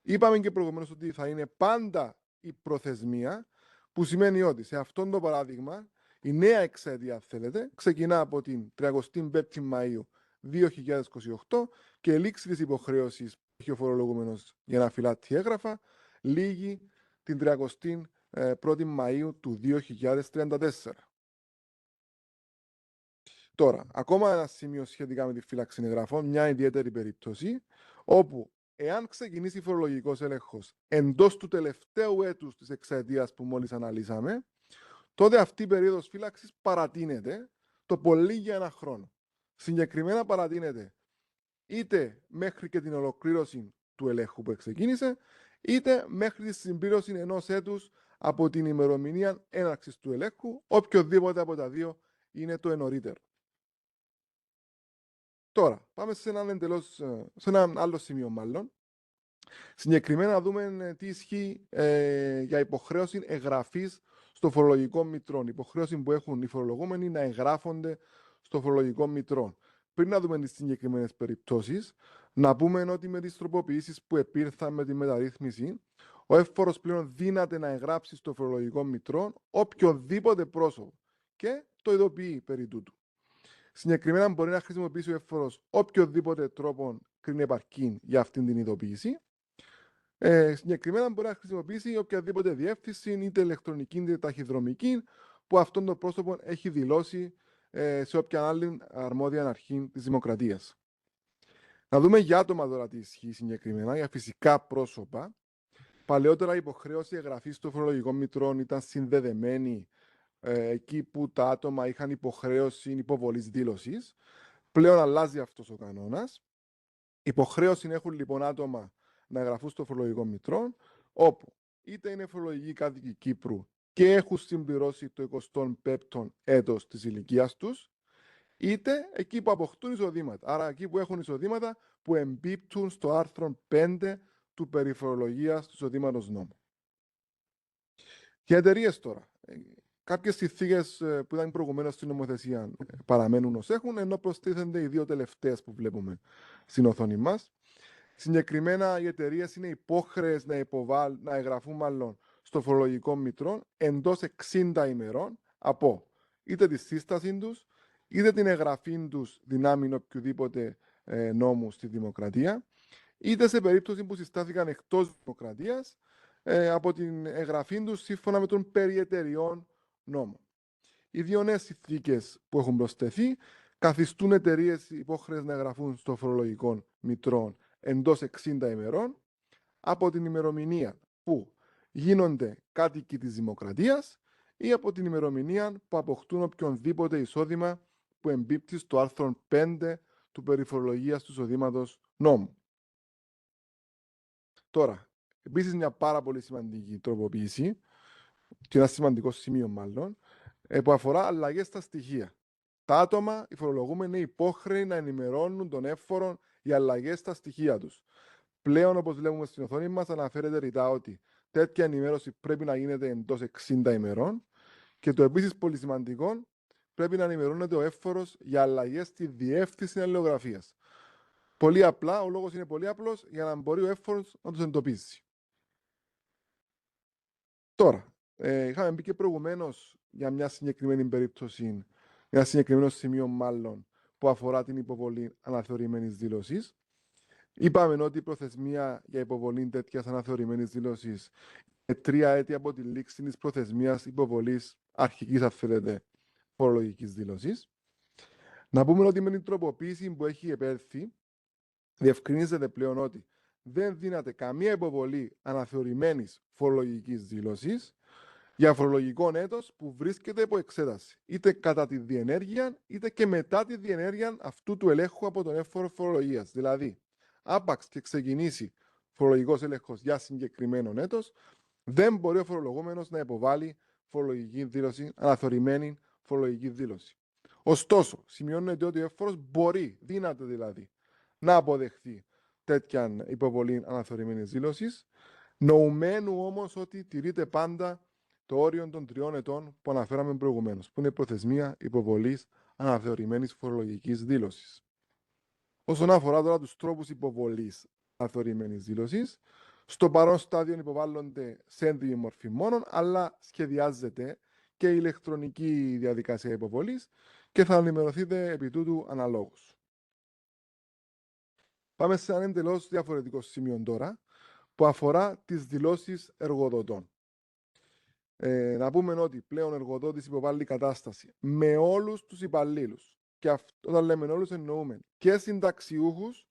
Είπαμε και προηγουμένως ότι θα είναι πάντα η προθεσμία, που σημαίνει ότι σε αυτόν το παράδειγμα η νέα εξαετία, αν θέλετε, ξεκινά από την 35η Μαΐου 2028 και η λήξη της υποχρέωσης που έχει ο φορολογούμενος για να φυλάττει έγγραφα λήγει την 31η Μαΐου του 2034. Τώρα, ακόμα ένα σημείο σχετικά με τη φύλαξη εγγραφών, μια ιδιαίτερη περίπτωση, όπου εάν ξεκινήσει φορολογικός έλεγχος εντός του τελευταίου έτους της εξαετίας που μόλις αναλύσαμε, τότε αυτή η περίοδος φύλαξης παρατείνεται το πολύ για 1 χρόνο. Συγκεκριμένα παρατείνεται είτε μέχρι και την ολοκλήρωση του ελέγχου που ξεκίνησε, είτε μέχρι τη συμπλήρωση 1 έτους από την ημερομηνία έναρξης του ελέγχου, οποιοδήποτε από τα δύο είναι το ενωρίτερο. Τώρα, πάμε σε ένα άλλο σημείο μάλλον. Συγκεκριμένα να δούμε τι ισχύει για υποχρέωση εγγραφής στο φορολογικό μητρό. Υποχρέωση που έχουν οι φορολογούμενοι να εγγράφονται στο φορολογικό μητρό. Πριν να δούμε τις συγκεκριμένες περιπτώσεις, να πούμε ότι με τις τροποποιήσεις που επήρθαν με τη μεταρρύθμιση, ο εύφορος πλέον δύναται να εγγράψει στο φορολογικό μητρό οποιοδήποτε πρόσωπο και το ειδοποιεί περί τούτου. Συγκεκριμένα μπορεί να χρησιμοποιήσει ο εύφορος οποιοδήποτε τρόπο κρίνει επαρκή για αυτήν την ειδοποίηση. Συγκεκριμένα μπορεί να χρησιμοποιήσει οποιαδήποτε διεύθυνση, είτε ηλεκτρονική είτε ταχυδρομική, που αυτόν τον πρόσωπο έχει δηλώσει σε όποια άλλη αρμόδια αρχή της Δημοκρατίας. Να δούμε για άτομα τώρα τι ισχύει συγκεκριμένα, για φυσικά πρόσωπα. Παλαιότερα η υποχρέωση εγγραφής στο φορολογικό μητρό ήταν συνδεδεμένη εκεί που τα άτομα είχαν υποχρέωση υποβολής δήλωσης. Πλέον αλλάζει αυτός ο κανόνας. Υποχρέωση έχουν λοιπόν άτομα να εγγραφούν στο φορολογικό μητρό, όπου είτε είναι φορολογικοί κάτοικοι Κύπρου και έχουν συμπληρώσει το 25ο έτος της ηλικίας τους, είτε εκεί που αποκτούν εισοδήματα. Άρα εκεί που έχουν εισοδήματα που εμπίπτουν στο άρθρο 5 του περιφορολογίας του εισοδήματος νόμου. Και εταιρείες τώρα. Κάποιες συνθήκες που ήταν προηγουμένως στην νομοθεσία παραμένουν ως έχουν, ενώ προστίθενται οι 2 τελευταίες που βλέπουμε στην οθόνη μας. Συγκεκριμένα, οι εταιρείες είναι υπόχρεες να εγγραφούν μάλλον στο φορολογικό μητρό εντός 60 ημερών από είτε τη σύσταση τους, είτε την εγγραφή τους δυνάμει οποιοδήποτε νόμου στη Δημοκρατία, είτε σε περίπτωση που συστάθηκαν εκτός Δημοκρατίας από την εγγραφή τους σύμφωνα με τον περί εταιριών νόμο. Οι 2 νέες συνθήκες που έχουν προσθεθεί καθιστούν εταιρείες υπόχρεες να εγγραφούν στο φορολογικό μητρό εντός 60 ημερών από την ημερομηνία που γίνονται κάτοικοι της Δημοκρατίας ή από την ημερομηνία που αποκτούν οποιονδήποτε εισόδημα που εμπίπτει στο άρθρο 5 του περιφορολογίας του εισοδήματος νόμου. Τώρα, επίσης μια πάρα πολύ σημαντική τροποποίηση και ένα σημαντικό σημείο μάλλον, που αφορά αλλαγές στα στοιχεία. Τα άτομα, οι φορολογούμενοι, είναι υπόχρεοι να ενημερώνουν τον εύφορο για αλλαγές στα στοιχεία τους. Πλέον, όπως βλέπουμε στην οθόνη μας, αναφέρεται ρητά ότι τέτοια ενημέρωση πρέπει να γίνεται εντός 60 ημερών και το επίσης πολύ σημαντικό, πρέπει να ενημερώνεται ο εύφορος για αλλαγές στη διεύθυνση αλληλογραφίας. Πολύ απλά, ο λόγος είναι πολύ απλός, για να μπορεί ο εύφορος να τους εντοπίσει. Τώρα, είχαμε πει και προηγουμένως για μια συγκεκριμένη περίπτωση, για ένα συγκεκριμένο σημείο μάλλον, που αφορά την υποβολή αναθεωρημένης δήλωσης. Είπαμε ότι η προθεσμία για υποβολή τέτοιας αναθεωρημένης δήλωσης είναι 3 έτη από τη λήξη της προθεσμίας υποβολής αρχικής, αν θέλετε, φορολογικής δήλωσης. Να πούμε ότι με την τροποποίηση που έχει επέλθει, διευκρινίζεται πλέον ότι δεν δίνεται καμία υποβολή αναθεωρημένης φορολογικής δήλωσης για φορολογικό έτος που βρίσκεται υπό εξέταση, είτε κατά τη διενέργεια, είτε και μετά τη διενέργεια αυτού του ελέγχου από τον εύφορο φορολογίας. Δηλαδή, άπαξ και ξεκινήσει φορολογικός έλεγχος για συγκεκριμένο έτος, δεν μπορεί ο φορολογούμενος να υποβάλει φορολογική δήλωση αναθεωρημένη φορολογική δήλωση. Ωστόσο, σημειώνεται ότι ο εύφορος μπορεί, δύναται δηλαδή, να αποδεχθεί τέτοια υποβολή αναθεωρημένης δήλωσης, νοουμένου όμως ότι τηρείται πάντα το όριο των 3 ετών που αναφέραμε προηγουμένως, που είναι η προθεσμία υποβολής αναθεωρημένης φορολογικής δήλωσης. Όσον αφορά τώρα τους τρόπους υποβολής αναθεωρημένης δήλωσης, στο παρόν στάδιο υποβάλλονται σε έντυπη μορφή μόνον, αλλά σχεδιάζεται και η ηλεκτρονική διαδικασία υποβολής και θα ενημερωθείτε επί τούτου αναλόγως. Πάμε σε ένα εντελώς διαφορετικό σημείο τώρα, που αφορά τις δηλώσεις εργοδοτών. Να πούμε ότι πλέον ο εργοδότης υποβάλλει κατάσταση με όλους τους υπαλλήλους. Και όταν λέμε όλους εννοούμε και συνταξιούχους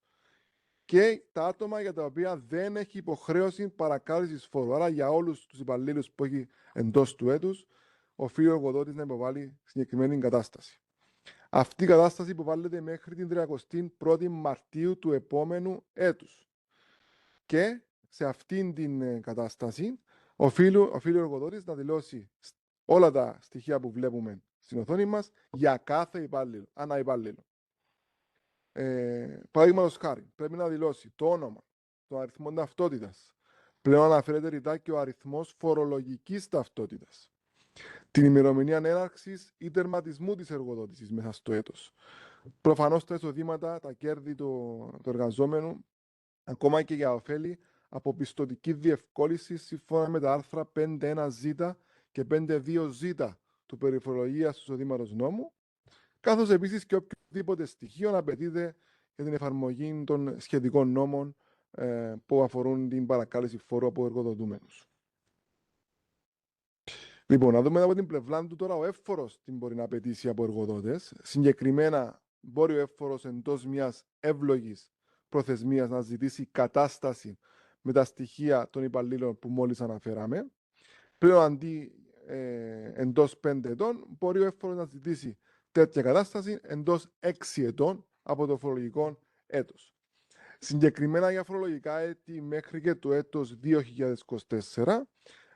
και τα άτομα για τα οποία δεν έχει υποχρέωση παρακάλυψης φόρου. Άρα για όλους τους υπαλλήλους που έχει εντός του έτους, οφείλει ο εργοδότης να υποβάλει συγκεκριμένη κατάσταση. Αυτή η κατάσταση υποβάλλεται μέχρι την 31η Μαρτίου του επόμενου έτους. Και σε αυτήν την κατάσταση οφείλει ο εργοδότης να δηλώσει όλα τα στοιχεία που βλέπουμε στην οθόνη μας για κάθε υπάλληλο, ανά υπάλληλο. Παραδείγματος χάρη, πρέπει να δηλώσει το όνομα, το αριθμό ταυτότητας. Πλέον αναφέρεται ρητά και ο αριθμός φορολογικής ταυτότητας. Την ημερομηνία έναρξης ή τερματισμού της εργοδότησης μέσα στο έτος. Προφανώς τα εισοδήματα, τα κέρδη του εργαζόμενου, ακόμα και για ωφέλη από πιστωτική διευκόλυνση σύμφωνα με τα άρθρα 5.1ζ και 5.2ζ του περιφορολογίας του εισοδήματος νόμου, καθώς επίσης και οποιοδήποτε στοιχείο απαιτείται για την εφαρμογή των σχετικών νόμων που αφορούν την παρακάλυψη φόρου από εργοδοτούμενους. Λοιπόν, να δούμε από την πλευρά του τώρα ο εύφορος τι μπορεί να απαιτήσει από εργοδότες. Συγκεκριμένα, μπορεί ο εύφορος εντός μιας εύλογης προθεσμίας να ζητήσει κατάσταση με τα στοιχεία των υπαλλήλων που μόλις αναφέραμε. Πλέον αντί εντός 5 ετών, μπορεί ο εύφορος να ζητήσει τέτοια κατάσταση εντός 6 ετών από το φορολογικό έτος. Συγκεκριμένα για φορολογικά έτη μέχρι και το έτος 2024,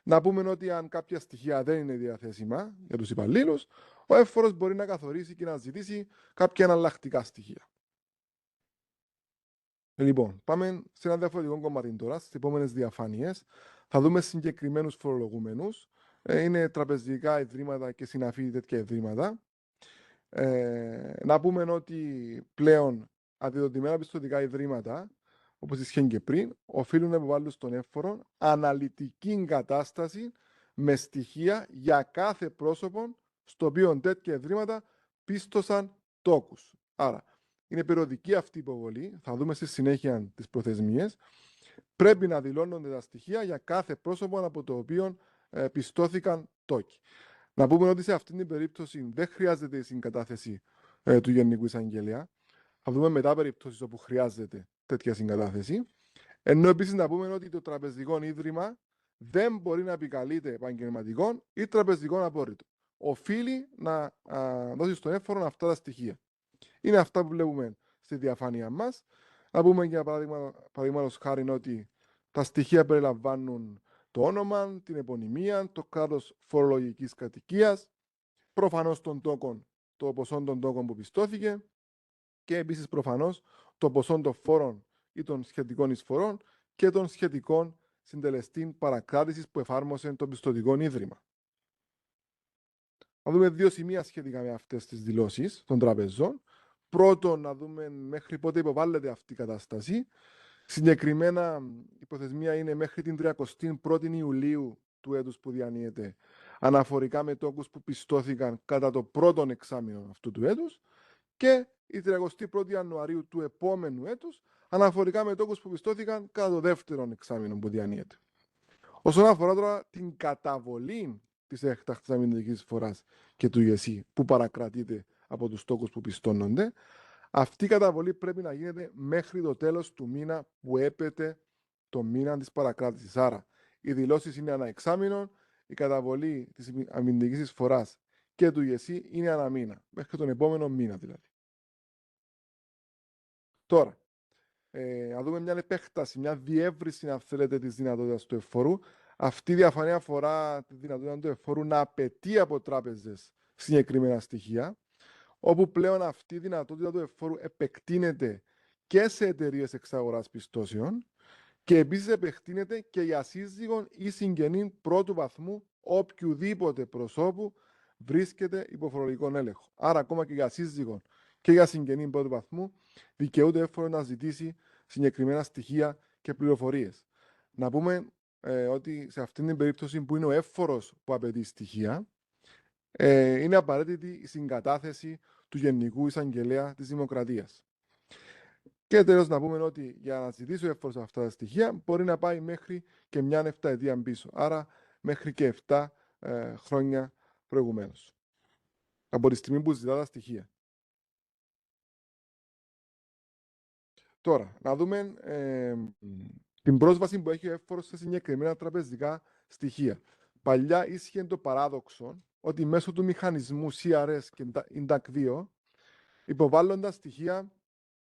να πούμε ότι αν κάποια στοιχεία δεν είναι διαθέσιμα για τους υπαλλήλους, ο εύφορος μπορεί να καθορίσει και να ζητήσει κάποια εναλλακτικά στοιχεία. Λοιπόν, πάμε σε ένα διαφορετικό κομμάτι τώρα, στις επόμενες διαφάνειες. Θα δούμε συγκεκριμένους φορολογούμενους. Είναι τραπεζικά ιδρύματα και συναφή τέτοια ιδρύματα. Να πούμε ότι πλέον αντιδοτημένα πιστωτικά ιδρύματα, όπως ισχύει και πριν, οφείλουν να υποβάλουν στον εύφορο αναλυτική κατάσταση με στοιχεία για κάθε πρόσωπο στο οποίο τέτοια ιδρύματα πίστοσαν τόκους. Άρα, είναι περιοδική αυτή η υποβολή, θα δούμε στη συνέχεια τις προθεσμίες. Πρέπει να δηλώνονται τα στοιχεία για κάθε πρόσωπο από το οποίο πιστώθηκαν τόκοι. Να πούμε ότι σε αυτήν την περίπτωση δεν χρειάζεται η συγκατάθεση του Γενικού Εισαγγελέα. Θα δούμε μετά περιπτώσεις όπου χρειάζεται τέτοια συγκατάθεση. Ενώ επίσης να πούμε ότι το τραπεζικό ίδρυμα δεν μπορεί να επικαλείται επαγγελματικών ή τραπεζικών απόρριτων. Οφείλει να δώσει στον εύφορο αυτά τα στοιχεία. Είναι αυτά που βλέπουμε στη διαφάνεια μας. Να πούμε για παραδείγματος χάρη ότι τα στοιχεία περιλαμβάνουν το όνομα, την επωνυμία, το κράτος φορολογικής κατοικίας, προφανώς των τόκων, το ποσό των τόκων που πιστώθηκε και επίσης προφανώς το ποσό των φόρων ή των σχετικών εισφορών και των σχετικών συντελεστή παρακράτησης που εφάρμοσε το πιστωτικό ίδρυμα. Να δούμε δύο σημεία σχετικά με αυτές τις δηλώσεις των τραπεζών. Πρώτον, να δούμε μέχρι πότε υποβάλλεται αυτή η κατάσταση. Συγκεκριμένα, η προθεσμία είναι μέχρι την 31η Ιουλίου του έτους που διανύεται, αναφορικά με τόκους που πιστώθηκαν κατά το πρώτο εξάμηνο αυτού του έτους, και η 31η Ιανουαρίου του επόμενου έτους, αναφορικά με τόκους που πιστώθηκαν κατά το δεύτερο εξάμηνο που διανύεται. Όσον αφορά τώρα την καταβολή της έκτακτης αμυντικής εισφοράς και του ΙΕΣΥ που παρακρατείται από τους τόκους που πιστώνονται, αυτή η καταβολή πρέπει να γίνεται μέχρι το τέλος του μήνα που έπεται το μήνα της παρακράτησης. Άρα, οι δηλώσεις είναι ανά εξάμηνο, η καταβολή της αμυντικής εισφοράς και του ΙΕΣΥ είναι ανά μήνα, μέχρι τον επόμενο μήνα δηλαδή. Τώρα, να δούμε μια επέκταση, μια διεύρυνση, αν θέλετε, της δυνατότητας του εφορού. Αυτή η διαφάνεια αφορά τη δυνατότητα του εφορού να απαιτεί από τράπεζες συγκεκριμένα στοιχεία, όπου πλέον αυτή η δυνατότητα του εφόρου επεκτείνεται και σε εταιρείες εξαγοράς πιστώσεων και επίσης επεκτείνεται και για σύζυγον ή συγγενή πρώτου βαθμού οποιουδήποτε προσώπου βρίσκεται υπό φορολογικό έλεγχο. Άρα, ακόμα και για σύζυγον και για συγγενή πρώτου βαθμού, δικαιούται εύφορο να ζητήσει συγκεκριμένα στοιχεία και πληροφορίες. Να πούμε ότι σε αυτήν την περίπτωση που είναι ο εύφορος που απαιτεί στοιχεία, είναι απαραίτητη η συγκατάθεση του Γενικού Εισαγγελέα της Δημοκρατίας. Και τέλος να πούμε ότι για να ζητήσει ο εύφορος αυτά τα στοιχεία μπορεί να πάει μέχρι και μια 7 ετία πίσω. Άρα μέχρι και 7 χρόνια προηγουμένως. Από τη στιγμή που ζητά τα στοιχεία. Τώρα, να δούμε την πρόσβαση που έχει ο εύφορος σε συγκεκριμένα τραπεζικά στοιχεία. Παλιά ίσχυε το παράδοξο ότι μέσω του μηχανισμού CRS και INDAC2 υποβάλλοντας στοιχεία,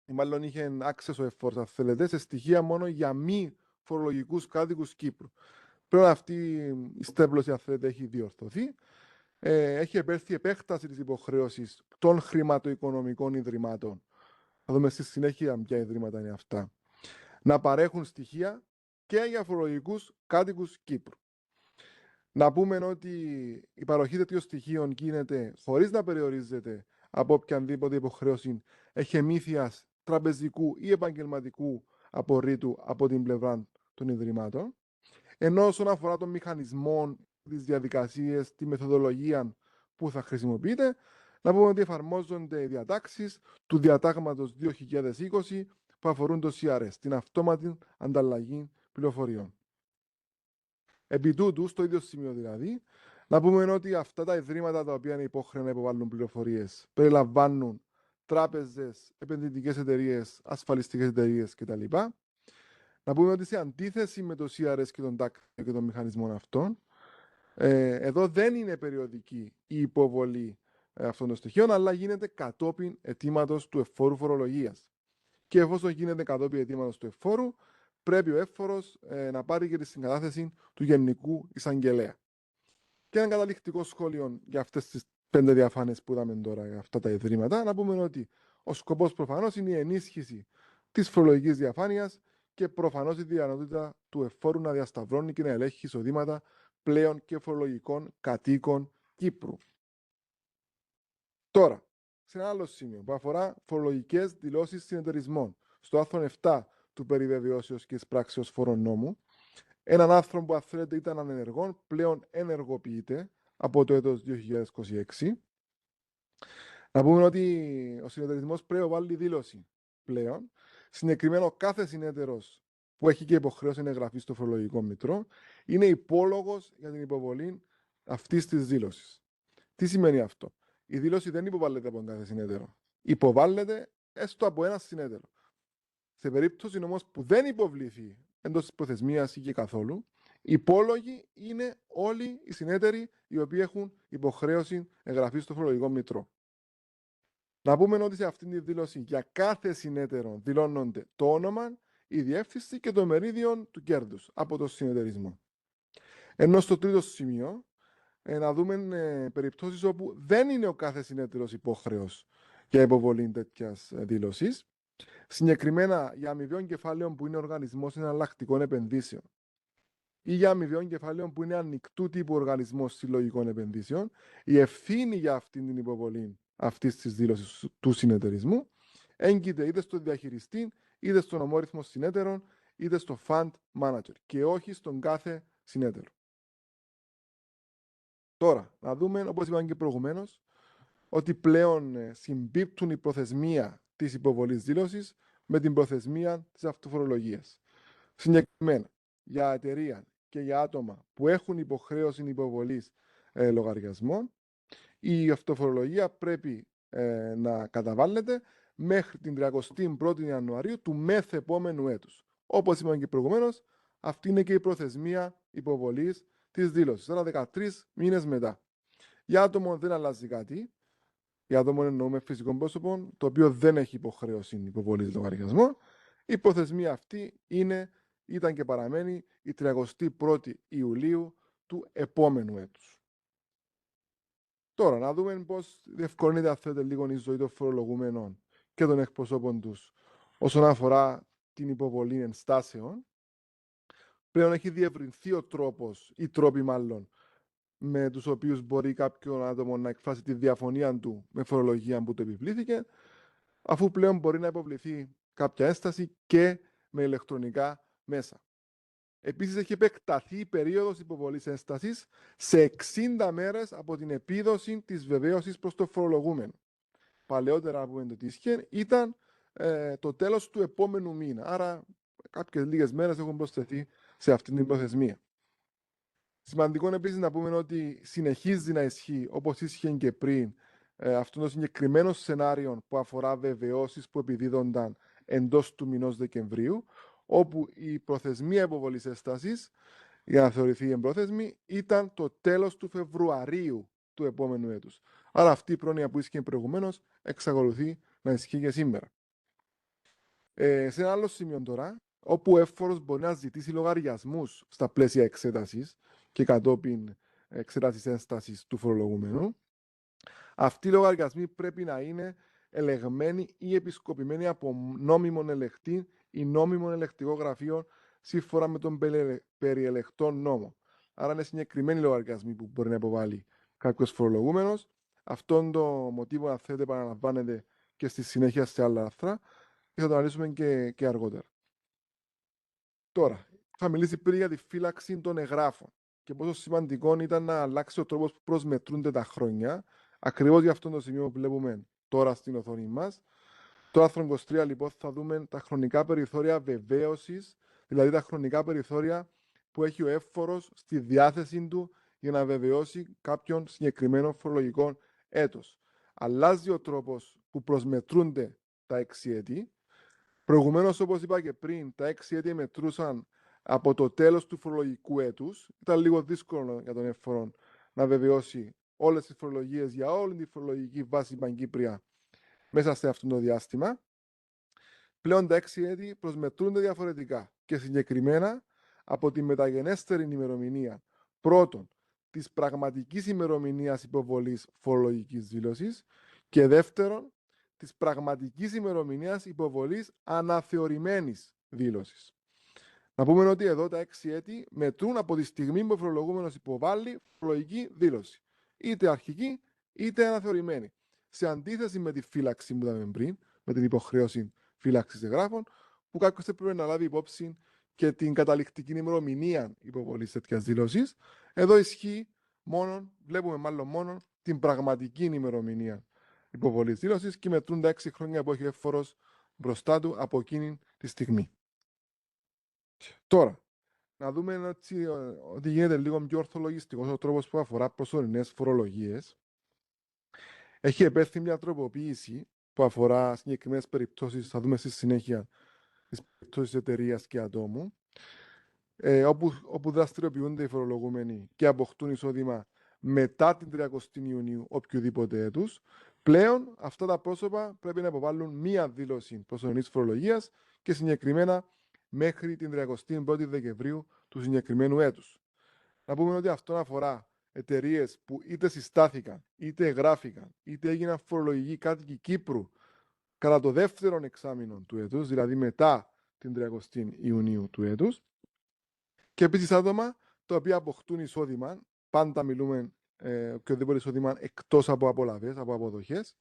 ή μάλλον είχε access ο εύφορος, αν θέλετε, σε στοιχεία μόνο για μη φορολογικούς κάτοικους Κύπρου. Πλέον αυτή η στέμπλωση, αν θέλετε, έχει διορθωθεί. Έχει επέλθει επέκταση της υποχρέωσης των χρηματοοικονομικών ιδρυμάτων. Θα δούμε στη συνέχεια ποια ιδρύματα είναι αυτά. Να παρέχουν στοιχεία και για φορολογικούς κάτοικους Κύπρου. Να πούμε ότι η παροχή τέτοιων στοιχείων γίνεται χωρίς να περιορίζεται από οποιαδήποτε υποχρέωση εχεμήθειας τραπεζικού ή επαγγελματικού απορρίτου από την πλευρά των ιδρυμάτων. Ενώ όσον αφορά τον μηχανισμό, τις διαδικασίες, τη μεθοδολογία που θα χρησιμοποιείται, να πούμε ότι εφαρμόζονται οι διατάξεις του Διατάγματος 2020 που αφορούν το CRS, την αυτόματη ανταλλαγή πληροφοριών. Επί τούτου, στο ίδιο σημείο δηλαδή, να πούμε ότι αυτά τα ιδρύματα τα οποία είναι υπόχρεα να υποβάλουν πληροφορίες περιλαμβάνουν τράπεζες, επενδυτικές εταιρείες, ασφαλιστικές εταιρείες κτλ. Να πούμε ότι σε αντίθεση με το CRS και τον DAC και των μηχανισμών αυτών, εδώ δεν είναι περιοδική η υποβολή αυτών των στοιχείων, αλλά γίνεται κατόπιν αιτήματος του εφόρου φορολογίας. Και εφόσον γίνεται κατόπιν αιτήματος του εφόρου, πρέπει ο εύφορος να πάρει και τη συγκατάθεση του Γενικού Εισαγγελέα. Και ένα καταληκτικό σχόλιο για αυτές τις 5 διαφάνειες που είδαμε τώρα για αυτά τα ιδρύματα, να πούμε ότι ο σκοπός προφανώς είναι η ενίσχυση της φορολογικής διαφάνειας και προφανώς η δυνατότητα του εφόρου να διασταυρώνει και να ελέγχει εισοδήματα πλέον και φορολογικών κατοίκων Κύπρου. Τώρα, σε ένα άλλο σημείο που αφορά φορολογικές δηλώσεις συνεταιρισμών, στο άρθρο 7 του Περιβεβαιώσεως και Πράξεως Φόρων Νόμου, έναν άρθρο που αν θέλετε ήταν ανενεργό, πλέον ενεργοποιείται από το έτος 2026. Να πούμε ότι ο συνεταιρισμός πρέπει να βάλει δήλωση πλέον. Συγκεκριμένο κάθε συνέτερος που έχει και υποχρέωση εγγραφή στο φορολογικό μητρό είναι υπόλογος για την υποβολή αυτής της δήλωσης. Τι σημαίνει αυτό? Η δήλωση δεν υποβάλλεται από κάθε συνέτερο. Υποβάλλεται έστω από ένα συνέτερο. Σε περίπτωση όμως που δεν υποβληθεί εντός της προθεσμίας ή και καθόλου, υπόλογοι είναι όλοι οι συνέτεροι οι οποίοι έχουν υποχρέωση εγγραφή στο φορολογικό μητρό. Να πούμε ότι σε αυτήν τη δήλωση για κάθε συνέτερο δηλώνονται το όνομα, η διεύθυνση και το μερίδιο του κέρδους από το συνεταιρισμό. Ενώ στο τρίτο σημείο να δούμε περιπτώσεις όπου δεν είναι ο κάθε συνέτερος υπόχρεος για υποβολή τέτοιας δήλωσης. Συγκεκριμένα για αμοιβιών κεφάλαιων που είναι οργανισμός εναλλακτικών επενδύσεων ή για αμοιβιών κεφάλαιων που είναι ανοιχτού τύπου οργανισμός συλλογικών επενδύσεων, η ευθύνη για αυτήν την υποβολή αυτής της δήλωσης του συνεταιρισμού έγκυται είτε στο διαχειριστή, είτε στον ομόρυθμο συνέτερων, είτε στο fund manager και όχι στον κάθε συνέτερο. Τώρα, να δούμε, όπως είπαμε και προηγουμένως, ότι πλέον συμπίπτουν η προθεσμία της υποβολής δήλωσης με την προθεσμία της αυτοφορολογίας. Συγκεκριμένα, για εταιρεία και για άτομα που έχουν υποχρέωση υποβολής λογαριασμών, η αυτοφορολογία πρέπει να καταβάλλεται μέχρι την 31η Ιανουαρίου του μεθεπόμενου έτους. Όπως είπαμε και προηγουμένως, αυτή είναι και η προθεσμία υποβολής της δήλωσης. Άρα 13 μήνες μετά. Για άτομο δεν αλλάζει κάτι. Για άτομο εννοούμε φυσικό πρόσωπο, το οποίο δεν έχει υποχρέωση υποβολής λογαριασμών. Η προθεσμία αυτή ήταν και παραμένει η 31η Ιουλίου του επόμενου έτους. Τώρα, να δούμε πώς διευκολύνεται, αν θέλετε, λίγο η ζωή των φορολογούμενων και των εκπροσώπων τους όσον αφορά την υποβολή ενστάσεων. Πλέον έχει διευρυνθεί ο τρόπος, οι τρόποι μάλλον, με τους οποίους μπορεί κάποιο άτομο να εκφράσει τη διαφωνία του με φορολογία που του επιβλήθηκε, αφού πλέον μπορεί να υποβληθεί κάποια ένσταση και με ηλεκτρονικά μέσα. Επίσης, έχει επεκταθεί η περίοδος υποβολής ένστασης σε 60 μέρες από την επίδοση της βεβαίωσης προς το φορολογούμενο. Παλαιότερα, που το ίσχυε, ήταν το τέλος του επόμενου μήνα. Άρα, κάποιες λίγες μέρες έχουν προσθεθεί σε αυτήν την προθεσμία. Σημαντικό επίσης να πούμε ότι συνεχίζει να ισχύει, όπως ίσχυε και πριν, αυτό το συγκεκριμένο σενάριο που αφορά βεβαιώσεις που επιδίδονταν εντός του μηνός Δεκεμβρίου, όπου η προθεσμία υποβολής ένστασης για να θεωρηθεί εμπρόθεσμη ήταν το τέλος του Φεβρουαρίου του επόμενου έτους. Άρα αυτή η πρόνοια που ίσχυε προηγουμένως εξακολουθεί να ισχύει και σήμερα. Σε ένα άλλο σημείο τώρα, όπου ο εύφορος μπορεί να ζητήσει λογαριασμούς στα πλαίσια εξέτασης και κατόπιν εξέτασης ένστασης του φορολογούμενου, αυτοί οι λογαριασμοί πρέπει να είναι ελεγμένοι ή επισκοπημένοι από νόμιμον ελεγκτή ή νόμιμον ελεγκτικό γραφείο σύμφωνα με τον περιελεγκτόν νόμο. Άρα είναι συγκεκριμένοι λογαριασμοί που μπορεί να υποβάλει κάποιος φορολογούμενος. Αυτόν το μοτίβο, αν θέλετε, επαναλαμβάνεται και στη συνέχεια σε άλλα άρθρα και θα το αναλύσουμε και αργότερα. Τώρα, θα μιλήσει πριν για τη φύλαξη των εγγράφων και πόσο σημαντικό ήταν να αλλάξει ο τρόπος που προσμετρούνται τα χρόνια, ακριβώς για αυτό το σημείο που βλέπουμε τώρα στην οθόνη μας. Το άρθρο 23, λοιπόν, θα δούμε τα χρονικά περιθώρια βεβαίωσης, δηλαδή τα χρονικά περιθώρια που έχει ο εύφορος στη διάθεση του για να βεβαιώσει κάποιον συγκεκριμένο φορολογικό έτος. Αλλάζει ο τρόπος που προσμετρούνται τα 6 έτη. Προηγουμένως, όπως είπα και πριν, τα 6 έτη μετρούσαν από το τέλος του φορολογικού έτους. Ήταν λίγο δύσκολο για τον εύφορο να βεβαιώσει όλες τις φορολογίες για όλη τη φορολογική βάση Παγκύπρια μέσα σε αυτό το διάστημα. Πλέον τα 6 έτη προσμετρούνται διαφορετικά και συγκεκριμένα από τη μεταγενέστερη ημερομηνία πρώτον της πραγματικής ημερομηνίας υποβολής φορολογικής δήλωσης και δεύτερον της πραγματικής ημερομηνίας υποβολής αναθεωρημένης δήλωσης. Να πούμε ότι εδώ τα 6 έτη μετρούν από τη στιγμή που ο φορολογούμενος υποβάλλει φορολογική δήλωση. Είτε αρχική είτε αναθεωρημένη. Σε αντίθεση με τη φύλαξη που είδαμε πριν, με την υποχρέωση φύλαξης εγγράφων, που κάποιος έπρεπε να λάβει υπόψη και την καταληκτική ημερομηνία υποβολής τέτοιας δήλωσης. Εδώ ισχύει βλέπουμε μόνο την πραγματική ημερομηνία υποβολής δήλωσης και μετρούν τα 6 χρόνια που έχει ο εύφορος μπροστά του από εκείνη τη στιγμή. Τώρα, να δούμε ότι γίνεται λίγο πιο ορθολογιστικός ο τρόπος που αφορά προσωρινές φορολογίες. Έχει επέλθει μια τροποποίηση που αφορά συγκεκριμένες περιπτώσεις, θα δούμε στη συνέχεια τις περιπτώσεις εταιρείας και ατόμου, όπου δραστηριοποιούνται οι φορολογούμενοι και αποκτούν εισόδημα μετά την 30η Ιουνίου οποιοδήποτε έτους. Πλέον αυτά τα πρόσωπα πρέπει να υποβάλουν μία δήλωση προσωρινής φορολογίας και συγκεκριμένα μέχρι την 31η Δεκεμβρίου του συγκεκριμένου έτους. Να πούμε ότι αυτό αφορά εταιρείες που είτε συστάθηκαν, είτε εγγράφηκαν, είτε έγιναν φορολογικοί κάτοικοι Κύπρου κατά το δεύτερο εξάμηνο του έτους, δηλαδή μετά την 30η Ιουνίου του έτους, και επίσης άτομα τα οποία αποκτούν εισόδημα, πάντα μιλούμε οποιοδήποτε εισόδημα εκτός από απολαβές, από αποδοχές,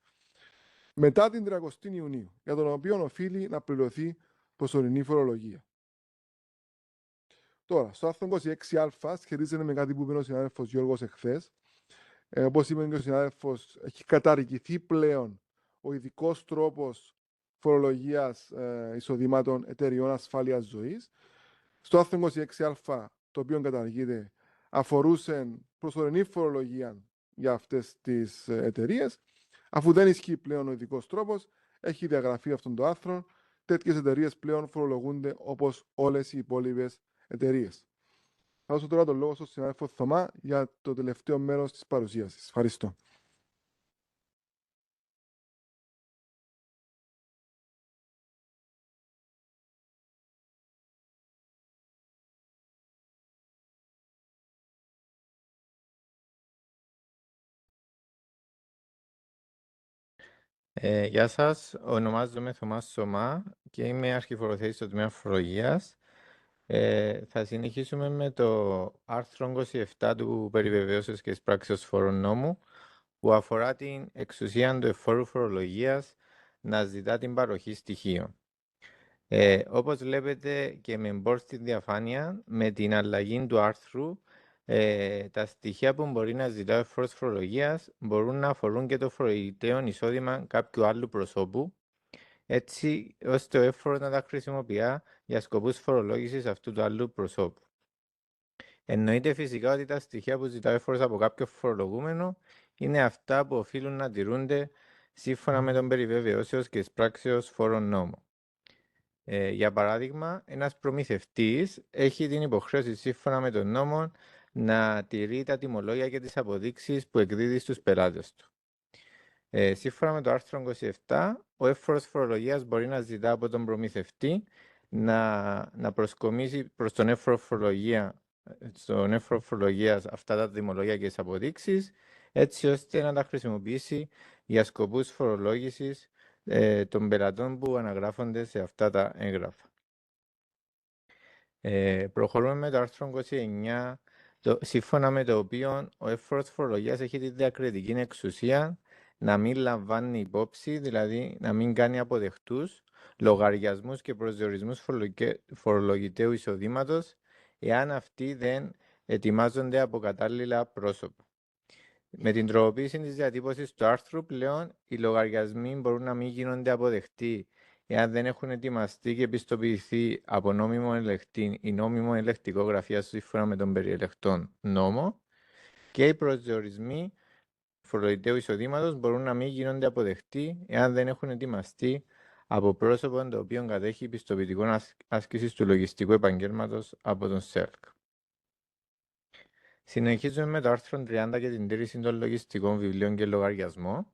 μετά την 30η Ιουνίου, για τον οποίο οφείλει να πληρωθεί προσωρινή φορολογία. Τώρα, στο άρθρο 26α σχετίζεται με κάτι που είπε ο συνάδελφος Γιώργος εχθές. Όπως είπε και ο συνάδελφος, έχει καταργηθεί πλέον ο ειδικός τρόπος φορολογίας εισοδημάτων εταιριών ασφάλειας ζωής. Στο άρθρο 26α, το οποίο καταργείται, αφορούσε προσωρινή φορολογία για αυτές τις εταιρείες. Αφού δεν ισχύει πλέον ο ειδικός τρόπος, έχει διαγραφεί αυτόν το άρθρο. Τέτοιες εταιρείες πλέον φορολογούνται όπως όλες οι υπόλοιπες εταιρείες. Θα δώσω τώρα τον λόγο στον συνάδελφο Θωμά για το τελευταίο μέρος της παρουσίασης. Ευχαριστώ. Γεια σας, ονομάζομαι Θωμάς Σωμά και είμαι αρχιφοροθέτης στο τμήμα φορολογίας. Θα συνεχίσουμε με το άρθρο 27 του Περιβεβαίωσης και Εισπράξεως Φόρων Νόμου, που αφορά την εξουσία του εφόρου φορολογίας να ζητά την παροχή στοιχείων. Όπως βλέπετε και με μπορ στη διαφάνεια, με την αλλαγή του άρθρου, τα στοιχεία που μπορεί να ζητά ο εφόρος φορολογίας μπορούν να αφορούν και το φορολογητέο εισόδημα κάποιου άλλου προσώπου, έτσι ώστε ο έφορος να τα χρησιμοποιεί για σκοπούς φορολόγησης αυτού του άλλου προσώπου. Εννοείται φυσικά ότι τα στοιχεία που ζητά ο έφορος από κάποιο φορολογούμενο είναι αυτά που οφείλουν να τηρούνται σύμφωνα με τον Περιβεβαιώσεως και Εισπράξεως Φόρων Νόμο. Για παράδειγμα, ένας προμηθευτής έχει την υποχρέωση σύμφωνα με τον νόμο να τηρεί τα τιμολόγια και τις αποδείξεις που εκδίδει στους πελάτες του. Σύμφωνα με το άρθρο 27, ο έφορος φορολογίας μπορεί να ζητά από τον προμηθευτή να προσκομίσει προς τον έφορο φορολογίας αυτά τα τιμολόγια και τις αποδείξεις, έτσι ώστε να τα χρησιμοποιήσει για σκοπούς φορολόγησης των πελατών που αναγράφονται σε αυτά τα έγγραφα. Προχωρούμε με το άρθρο 29, σύμφωνα με το οποίο ο έφορος φορολογίας έχει τη διακριτική εξουσία να μην λαμβάνει υπόψη, δηλαδή να μην κάνει αποδεκτούς λογαριασμούς και προσδιορισμούς φορολογητέου εισοδήματος, εάν αυτοί δεν ετοιμάζονται από κατάλληλα πρόσωπα. Με την τροποποίηση της διατύπωσης του άρθρου, πλέον οι λογαριασμοί μπορούν να μην γίνονται αποδεκτοί εάν δεν έχουν ετοιμαστεί και πιστοποιηθεί από νόμιμο ελεκτή ή νόμιμο ελεκτικό γραφείο σύμφωνα με τον περιελεκτόν νόμο, και οι προσδιορισμοί φορολογητέου εισοδήματος μπορούν να μην γίνονται αποδεκτοί εάν δεν έχουν ετοιμαστεί από πρόσωπο το οποίο κατέχει πιστοποιητικών άσκησης του λογιστικού επαγγέλματος από τον ΣΕΛΚ. Συνεχίζουμε με το άρθρο 30 και την τήρηση των λογιστικών βιβλίων και λογαριασμών.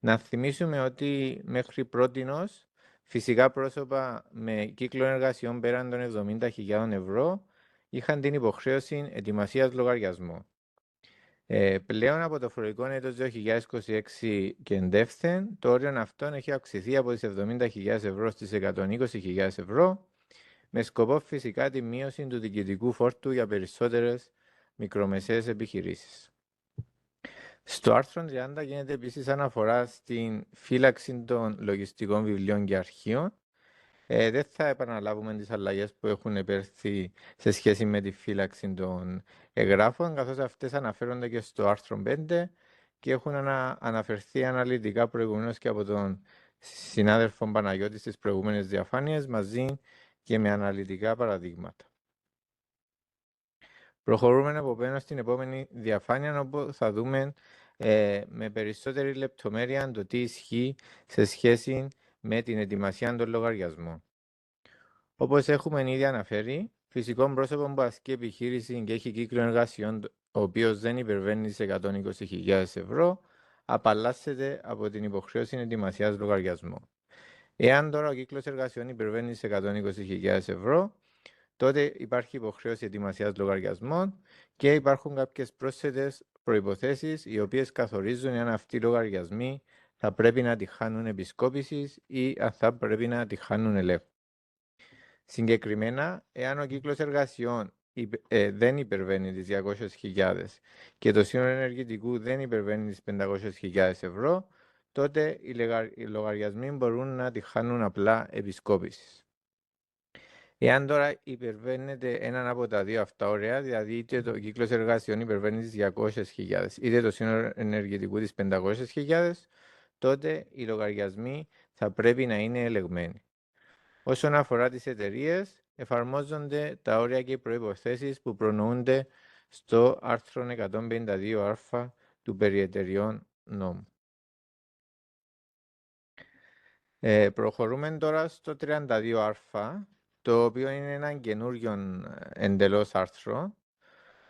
Να θυμίσουμε ότι μέχρι πρότινος φυσικά πρόσωπα με κύκλο εργασιών πέραν των 70.000 ευρώ είχαν την υποχρέωση ετοιμασίας λογαριασμών. Πλέον από το φορολογικό έτος 2026 και εντεύθεν, το όριο αυτών έχει αυξηθεί από τις 70.000 ευρώ στις 120.000 ευρώ, με σκοπό φυσικά τη μείωση του διοικητικού φόρτου για περισσότερες μικρομεσαίες επιχειρήσεις. Στο άρθρο 30 γίνεται επίσης αναφορά στην φύλαξη των λογιστικών βιβλίων και αρχείων. Δεν θα επαναλάβουμε τις αλλαγές που έχουν επέρθει σε σχέση με τη φύλαξη των εγγράφων, καθώς αυτές αναφέρονται και στο άρθρο 5 και έχουν αναφερθεί αναλυτικά προηγουμένως και από τον συνάδελφο Παναγιώτη στις προηγούμενες διαφάνειες, μαζί και με αναλυτικά παραδείγματα. Προχωρούμε από πάνω στην επόμενη διαφάνεια, όπου θα δούμε με περισσότερη λεπτομέρεια το τι ισχύει σε σχέση με την ετοιμασία των λογαριασμών. Όπως έχουμε ήδη αναφέρει, φυσικό πρόσωπο που ασκεί επιχείρηση και έχει κύκλο εργασιών ο οποίος δεν υπερβαίνει τις 120.000 ευρώ, απαλλάσσεται από την υποχρέωση ετοιμασίας λογαριασμών. Εάν τώρα ο κύκλος εργασιών υπερβαίνει τις 120.000 ευρώ, τότε υπάρχει υποχρέωση ετοιμασίας λογαριασμών και υπάρχουν κάποιες πρόσθετες προϋποθέσεις οι οποίες καθορίζουν αν αυτοί οι λογαριασμοί θα πρέπει να τη χάνουν επισκόπησης ή αν θα πρέπει να τη χάνουν ελέγχου. Συγκεκριμένα, εάν ο κύκλος εργασιών δεν υπερβαίνει τις 200.000 και το σύνολο ενεργητικού δεν υπερβαίνει τις 500.000 ευρώ, τότε οι λογαριασμοί μπορούν να τη χάνουν απλά επισκόπησης. Εάν τώρα υπερβαίνεται έναν από τα δύο αυτά όρια, δηλαδή είτε το κύκλος εργασιών υπερβαίνει τις 200.000 είτε το σύνολο ενεργητικού τις 500.000, τότε οι λογαριασμοί θα πρέπει να είναι ελεγμένοι. Όσον αφορά τις εταιρείες, εφαρμόζονται τα όρια και οι προϋποθέσεις που προνοούνται στο άρθρο 152α του Περιεταιριών Νόμου. Προχωρούμε τώρα στο 32α, το οποίο είναι ένα καινούριο εντελώς άρθρο,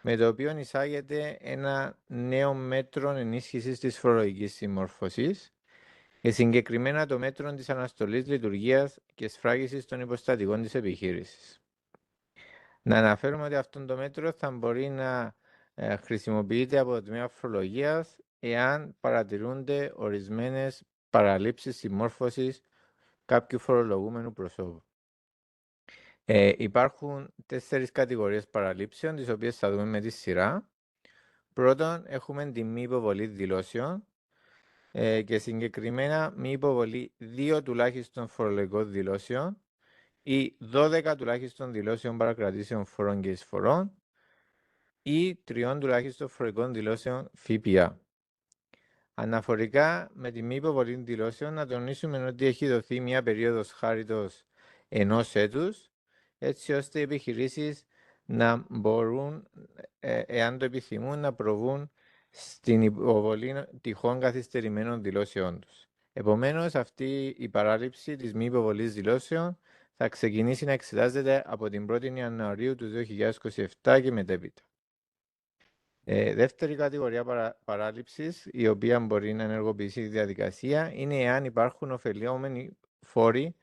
με το οποίο εισάγεται ένα νέο μέτρο ενίσχυσης της φορολογικής συμμόρφωσης και συγκεκριμένα το μέτρο της αναστολής λειτουργίας και σφράγισης των υποστατικών της επιχείρησης. Να αναφέρουμε ότι αυτό το μέτρο θα μπορεί να χρησιμοποιείται από το τμήμα φορολογίας εάν παρατηρούνται ορισμένες παραλήψεις συμμόρφωσης κάποιου φορολογούμενου προσώπου. Υπάρχουν 4 κατηγορίες παραλήψεων, τις οποίες θα δούμε με τη σειρά. Πρώτον, έχουμε τη μη υποβολή δηλώσεων και συγκεκριμένα μη υποβολή 2 τουλάχιστον φορολογικών δηλώσεων ή 12 τουλάχιστον δηλώσεων παρακρατήσεων φόρων και εισφορών ή 3 τουλάχιστον φορολογικών δηλώσεων ΦΠΑ. Αναφορικά με τη μη υποβολή δηλώσεων, να τονίσουμε ότι έχει δοθεί μια περίοδος χάριτος 1 έτους, έτσι ώστε οι επιχειρήσεις να μπορούν, εάν το επιθυμούν, να προβούν στην υποβολή τυχόν καθυστερημένων δηλώσεών τους. Επομένως, αυτή η παράληψη της μη υποβολής δηλώσεων θα ξεκινήσει να εξετάζεται από την 1η Ιανουαρίου του 2027 και μετέπειτα. Δεύτερη κατηγορία παράληψης, η οποία μπορεί να ενεργοποιήσει η διαδικασία, είναι εάν υπάρχουν ωφελιόμενοι φόροι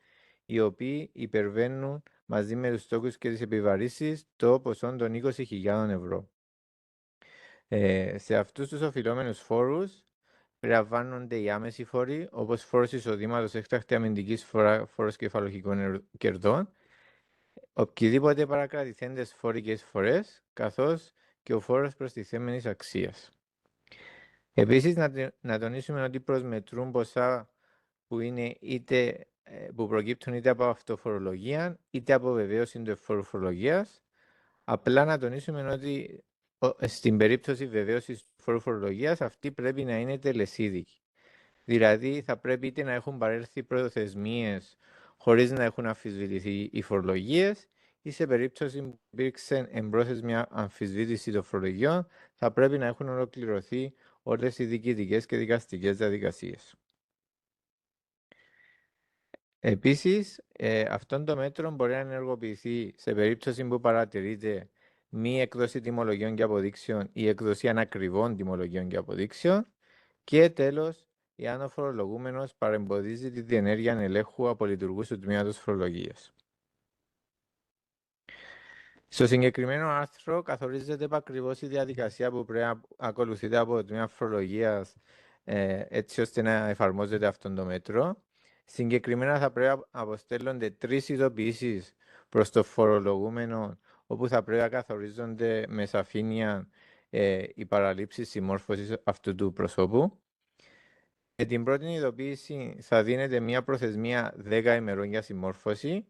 οι οποίοι υπερβαίνουν μαζί με τους στόχους και τις επιβαρύσεις το ποσό των 20.000 ευρώ. Σε αυτούς τους οφειλόμενους φόρους περιλαμβάνονται οι άμεσοι φόροι, όπως φόρος εισοδήματος, έκτακτη αμυντικής φόρος κεφαλογικών κερδών, οποιοδήποτε παρακρατηθέντες φόροι και εισφορές, καθώς και ο φόρος προστιθέμενης αξίας. Επίσης, να τονίσουμε ότι προσμετρούν ποσά που είναι που προκύπτουν είτε από αυτοφορολογία είτε από βεβαίωση του φόρου φορολογίας. Απλά να τονίσουμε ότι στην περίπτωση βεβαίωσης του φόρου φορολογίας αυτή πρέπει να είναι τελεσίδικη. Δηλαδή θα πρέπει είτε να έχουν παρέλθει προθεσμίες χωρίς να έχουν αμφισβητηθεί οι φορολογίες ή σε περίπτωση που υπήρξε εμπρόθεσμη αμφισβήτηση των φορολογιών θα πρέπει να έχουν ολοκληρωθεί όλες οι διοικητικές και δικαστικές διαδικασίες. Επίσης, αυτόν το μέτρο μπορεί να ενεργοποιηθεί σε περίπτωση που παρατηρείται μη έκδοση τιμολογιών και αποδείξεων ή έκδοση ανακριβών τιμολογιών και αποδείξεων και τέλος, εάν ο φορολογούμενος παρεμποδίζει τη διενέργεια ελέγχου από λειτουργούς του τμήματος φορολογίας. Στο συγκεκριμένο άρθρο καθορίζεται επακριβώς η διαδικασία που πρέπει να ακολουθείται από το τμήμα φορολογίας έτσι ώστε να εφαρμόζεται αυτό το μέτρο. Συγκεκριμένα θα πρέπει να αποστέλλονται 3 ειδοποιήσεις προς το φορολογούμενο, όπου θα πρέπει να καθορίζονται με σαφήνεια οι παραλήψεις συμμόρφωσης αυτού του προσώπου. Για την πρώτη ειδοποίηση θα δίνεται μια προθεσμία 10 ημερών για συμμόρφωση.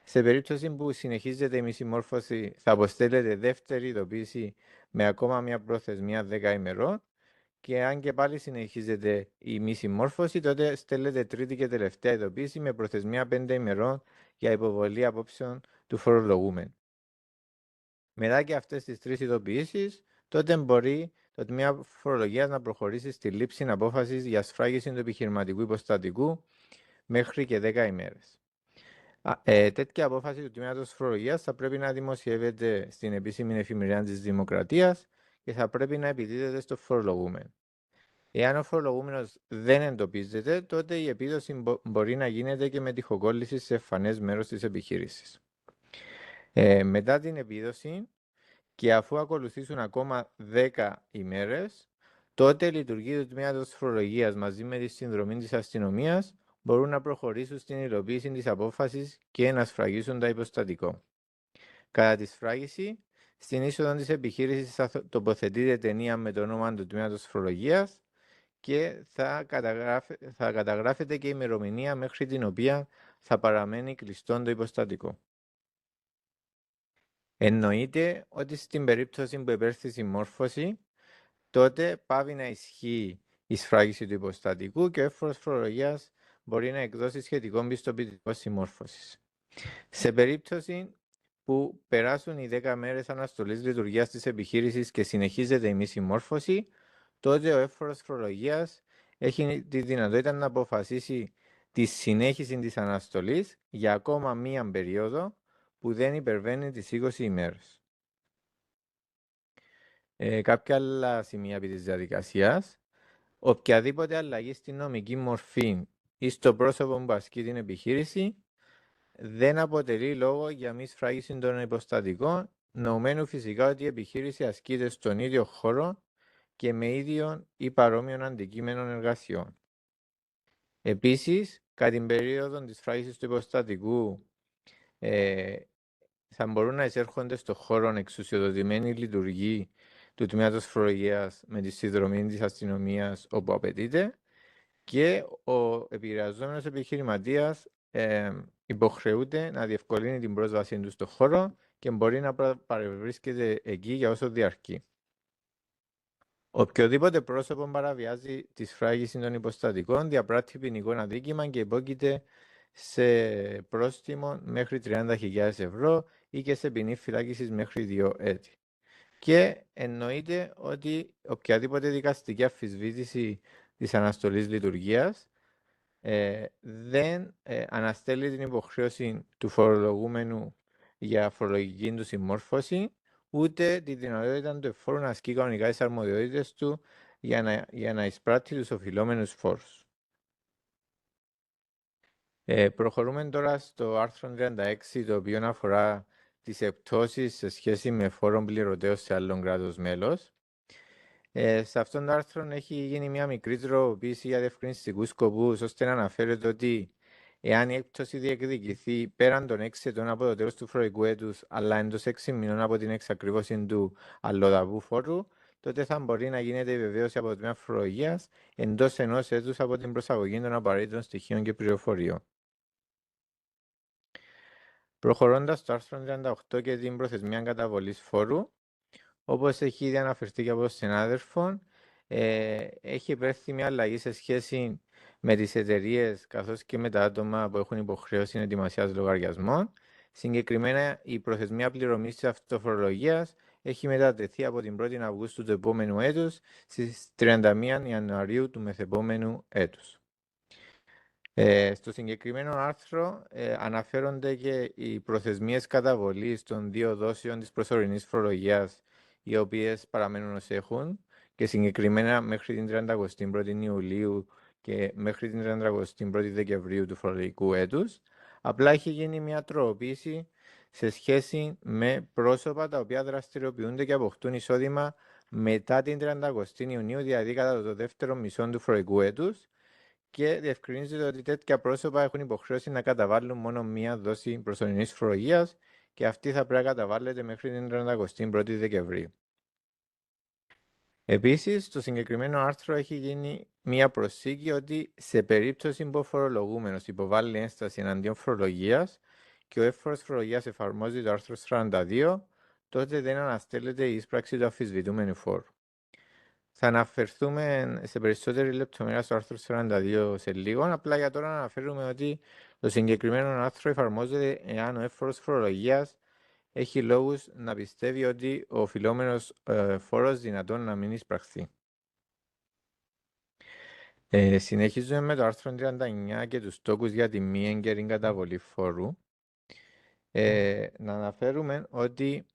Σε περίπτωση που συνεχίζεται η μη συμμόρφωση, θα αποστέλλεται δεύτερη ειδοποίηση με ακόμα μια προθεσμία 10 ημερών. Και αν και πάλι συνεχίζεται η μη συμμόρφωση, τότε στέλνεται τρίτη και τελευταία ειδοποίηση με προθεσμία 5 ημερών για υποβολή απόψεων του φορολογούμενου. Μετά και αυτές τις 3 ειδοποιήσεις, τότε μπορεί το τμήμα φορολογίας να προχωρήσει στη λήψη απόφασης για σφράγιση του επιχειρηματικού υποστατικού μέχρι και 10 ημέρες. Τέτοια απόφαση του τμήματος φορολογίας θα πρέπει να δημοσιεύεται στην επίσημη εφημερίδα της Δημοκρατίας και θα πρέπει να επιδίδεται στο φορολογούμενο. Εάν ο φορολογούμενος δεν εντοπίζεται, τότε η επίδοση μπορεί να γίνεται και με τοιχοκόλληση σε εμφανές μέρος της επιχείρησης. Μετά την επίδοση και αφού ακολουθήσουν ακόμα 10 ημέρες, τότε οι λειτουργοί του τμήματος φορολογίας μαζί με τη συνδρομή της αστυνομίας μπορούν να προχωρήσουν στην υλοποίηση της απόφασης και να σφραγίσουν τα υποστατικό. Κατά τη σφράγιση, στην είσοδο της επιχείρησης θα τοποθετείται ταινία με το όνομα του τμήματος φορολογίας και θα καταγράφεται και η ημερομηνία μέχρι την οποία θα παραμένει κλειστό το υποστατικό. Εννοείται ότι στην περίπτωση που επέρθει συμμόρφωση, τότε πάβει να ισχύει η σφράγιση του υποστατικού και ο εύφορος φορολογίας μπορεί να εκδώσει σχετικό πιστοποιητικό συμμόρφωσης. Σε περίπτωση που περάσουν οι 10 μέρες αναστολής λειτουργίας της επιχείρησης και συνεχίζεται η μη συμμόρφωση, τότε ο εύφορος φορολογίας έχει τη δυνατότητα να αποφασίσει τη συνέχιση της αναστολής για ακόμα μία περίοδο που δεν υπερβαίνει τις 20 ημέρες. Κάποια άλλα σημεία επί της διαδικασίας. Οποιαδήποτε αλλαγή στην νομική μορφή ή στο πρόσωπο που ασκεί την επιχείρηση δεν αποτελεί λόγο για μη σφράγιση των υποστατικών, νοουμένου φυσικά ότι η επιχείρηση ασκείται στον ίδιο χώρο και με ίδιων ή παρόμοιων αντικείμενων εργασιών. Επίσης, κατά την περίοδο της φράγησης του υποστατικού, θα μπορούν να εισέρχονται στον χώρο εξουσιοδοτημένοι λειτουργοί του Τμήματος Φορολογίας με τη συνδρομή της αστυνομίας όπου απαιτείται και ο επηρεαζόμενος επιχειρηματίας υποχρεούται να διευκολύνει την πρόσβασή του στον χώρο και μπορεί να παρευρίσκεται εκεί για όσο διαρκεί. Οποιοδήποτε πρόσωπο παραβιάζει τη σφράγιση των υποστατικών διαπράττει ποινικό αδίκημα και υπόκειται σε πρόστιμο μέχρι 30.000 ευρώ ή και σε ποινή φυλάκισης μέχρι 2 έτη. Και εννοείται ότι οποιαδήποτε δικαστική αμφισβήτηση της αναστολής λειτουργίας δεν αναστέλει την υποχρέωση του φορολογούμενου για φορολογική του συμμόρφωση, ούτε τη δυνατότητα του εφόρου να ασκεί κανονικά τις αρμοδιότητες του για να εισπράττει τους οφειλόμενους φόρους. Προχωρούμε τώρα στο άρθρο 36, το οποίο αφορά τις επιπτώσεις σε σχέση με φόρων πληρωτέως σε άλλον κράτος μέλος. Σε αυτόν το άρθρο έχει γίνει μια μικρή τροποποίηση για διευκρινιστικούς σκοπούς, ώστε να αναφέρεται ότι εάν η έκπτωση διεκδικηθεί πέραν των 6 ετών από το τέλος του φορολογικού έτους, αλλά εντός 6 μηνών από την εξακρίβωση του αλλοδαπού φόρου, τότε θα μπορεί να γίνεται η βεβαίωση από το Τμήμα Φορολογίας εντός 1 έτους από την προσαγωγή των απαραίτητων στοιχείων και πληροφοριών. Προχωρώντας στο άρθρο 38 και την προθεσμία καταβολής φόρου, όπως έχει ήδη αναφερθεί και από τον συνάδελφο, έχει υπέρθει μια αλλαγή σε σχέση με τις εταιρείες καθώς και με τα άτομα που έχουν υποχρέωση ετοιμασίας λογαριασμών. Συγκεκριμένα, η προθεσμία πληρωμής της αυτοφορολογίας έχει μετατεθεί από την 1η Αυγούστου του επόμενου έτους στις 31 Ιανουαρίου του μεθεπόμενου έτους. Στο συγκεκριμένο άρθρο αναφέρονται και οι προθεσμίες καταβολής των 2 δόσεων της προσωρινής φορολογίας, οι οποίες παραμένουν ως έχουν, και συγκεκριμένα μέχρι την 31η Ιουλίου και μέχρι την 31η Δεκεμβρίου του φορολογικού έτους. Απλά έχει γίνει μια τροποποίηση σε σχέση με πρόσωπα τα οποία δραστηριοποιούνται και αποκτούν εισόδημα μετά την 30η Ιουνίου, δηλαδή κατά το δεύτερο μισό του φορολογικού έτους, και διευκρινίζεται ότι τέτοια πρόσωπα έχουν υποχρέωση να καταβάλουν μόνο μία δόση προσωρινής φορολογίας και αυτή θα πρέπει να καταβάλλεται μέχρι την 31η Δεκεμβρίου. Επίσης, στο συγκεκριμένο άρθρο έχει γίνει μία προσθήκη ότι σε περίπτωση που ο φορολογούμενος υποβάλλει ένσταση εναντίον φορολογίας και ο εύφορος φορολογίας εφαρμόζει το άρθρο 42, τότε δεν αναστέλλεται η εισπράξη του αμφισβητούμενου φόρου. Θα αναφερθούμε σε περισσότερη λεπτομέρεια στο άρθρο 42 σε λίγο. Απλά για τώρα να αναφέρουμε ότι το συγκεκριμένο άρθρο εφαρμόζεται εάν ο εύφορος φορολογίας έχει λόγους να πιστεύει ότι ο οφειλόμενος φόρος δυνατόν να μην εισπραχθεί. Συνεχίζουμε με το άρθρο 39 και τους τόκους για τη μη έγκαιρη καταβολή φόρου. Να αναφέρουμε ότι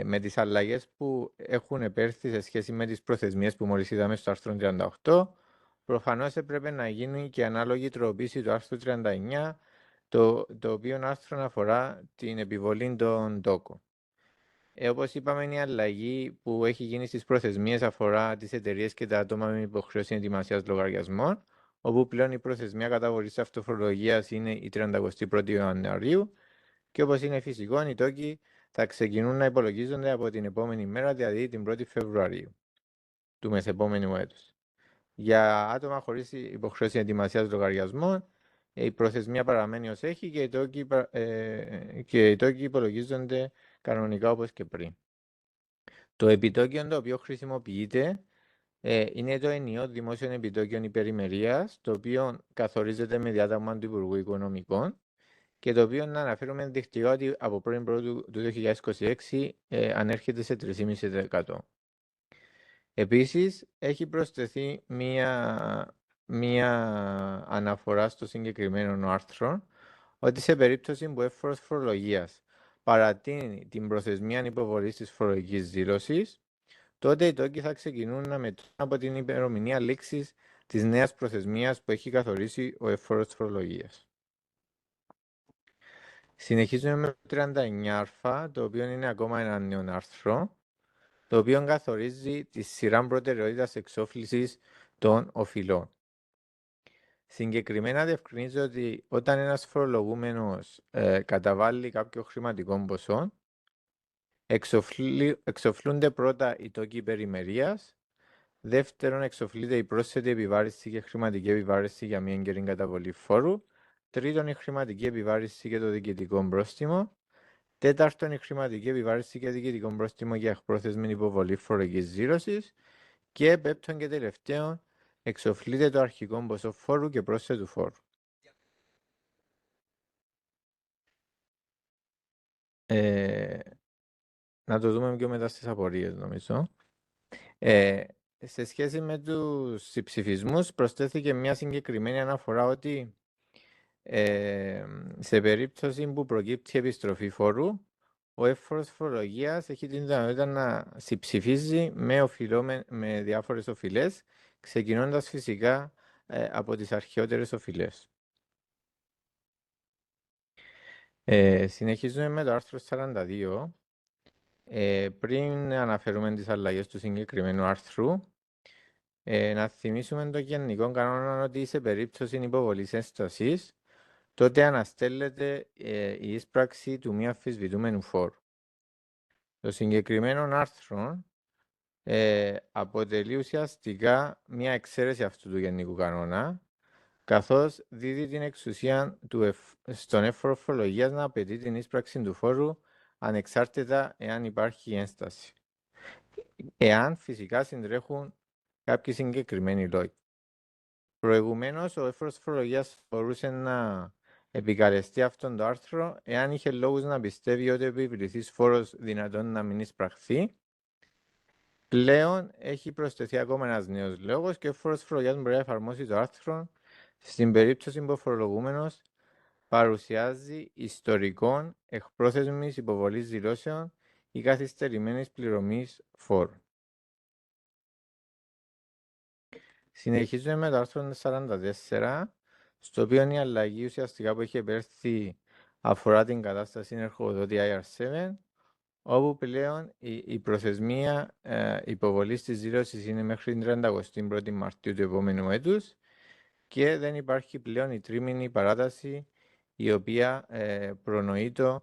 με τις αλλαγές που έχουν επέρθει σε σχέση με τις προθεσμίες που μόλις είδαμε στο άρθρο 38, προφανώς έπρεπε να γίνει και ανάλογη τροποποίηση του άρθρου 39, το οποίο άρθρο αφορά την επιβολή των τόκων. Όπως είπαμε, η αλλαγή που έχει γίνει στις προθεσμίες αφορά τις εταιρείες και τα άτομα με υποχρέωση ετοιμασίας λογαριασμών, όπου πλέον η προθεσμία καταβολής αυτοφορολογίας είναι η 31η Ιανουαρίου και όπως είναι φυσικό, οι τόκοι θα ξεκινούν να υπολογίζονται από την επόμενη μέρα, δηλαδή την 1η Φεβρουαρίου του μεθεπόμενου έτους. Για άτομα χωρίς υποχρέωση ετοιμασίας λογαριασμών, η προθεσμία παραμένει ως έχει και οι τόκοι υπολογίζονται κανονικά όπως και πριν. Το επιτόκιο το οποίο χρησιμοποιείται είναι το ενιαίο δημόσιο επιτόκιο υπερημερίας, το οποίο καθορίζεται με διάταγμα του Υπουργού Οικονομικών και το οποίο να αναφέρουμε ενδεικτικά ότι από 1η Πρώτου του 2026 ανέρχεται σε 3,5%. Επίσης, έχει προσθεθεί μία αναφορά στο συγκεκριμένο άρθρο ότι σε περίπτωση που εύφορος φορολογίας παρατείνει την προθεσμία υποβολής της φορολογικής δήλωσης, τότε οι τόκοι θα ξεκινούν να μετρούν από την ημερομηνία λήξης της νέας προθεσμίας που έχει καθορίσει ο εύφορος φορολογίας. Συνεχίζουμε με το 39α, το οποίο είναι ακόμα ένα νέο άρθρο, το οποίο καθορίζει τη σειρά προτεραιότητας εξόφλησης των οφειλών. Συγκεκριμένα διευκρινίζω ότι όταν ένας φορολογούμενος καταβάλει κάποιο χρηματικό ποσό, εξοφλούνται πρώτα οι τόκοι περιμερίας, δεύτερον εξοφλείται η πρόσθετη επιβάρυνση και χρηματική επιβάρυνση για μια έγκαιρη καταβολή φόρου, τρίτον η χρηματική επιβάρυνση και το διοικητικό πρόστιμο, τέταρτον η χρηματική επιβάρυνση και διοικητικό πρόστιμο για εκπρόθεσμη υποβολή φορολογικής ζήρωσης και πέμπτον και τελευταίον εξοφλείται το αρχικό ποσό φόρου και πρόσθετου φόρου. Να το δούμε πιο μετά στις απορίες, νομίζω. Σε σχέση με τους συμψηφισμούς προσθέθηκε μια συγκεκριμένη αναφορά ότι σε περίπτωση που προκύψει επιστροφή φόρου, ο εύφορος φορολογίας έχει την δυνατότητα να συμψηφίζει με διάφορες οφειλές, ξεκινώντας φυσικά από τις αρχαιότερες οφειλές. Συνεχίζουμε με το άρθρο 42. Πριν αναφέρουμε τις αλλαγές του συγκεκριμένου άρθρου, να θυμίσουμε το γενικό κανόνα ότι σε περίπτωση υποβολής ένστασης, τότε αναστέλλεται η εισπράξη του μη αμφισβητούμενου φόρου. Το συγκεκριμένο άρθρο αποτελεί ουσιαστικά μια εξαίρεση αυτού του γενικού κανόνα, καθώς δίδει την εξουσία στον εύφορο φορολογίας να απαιτεί την εισπράξη του φόρου ανεξάρτητα εάν υπάρχει ένσταση. Εάν φυσικά συντρέχουν κάποιοι συγκεκριμένοι λόγοι. Προηγουμένως, ο εύφορος φορολογίας μπορούσε να επικαλεστεί αυτόν το άρθρο εάν είχε λόγους να πιστεύει ότι ο επιβληθής φόρος δυνατόν να μην εισπραχθεί. Πλέον έχει προσθεθεί ακόμα ένας νέος λόγος και ο εύφορος φορολογίας μπορεί να εφαρμόσει το άρθρο στην περίπτωση που ο φορολογούμενος παρουσιάζει ιστορικών εκπρόθεσμης υποβολής δηλώσεων ή καθυστερημένης πληρωμής φόρου. Συνεχίζουμε με το άρθρο 44, στο οποίο η αλλαγή ουσιαστικά που έχει επέρθει αφορά την κατάσταση ερχοδότη IR7, όπου πλέον η προθεσμία υποβολής της δήλωσης είναι μέχρι την 31η Μαρτίου του επόμενου έτους και δεν υπάρχει πλέον η τρίμηνη παράταση η οποία προνοείται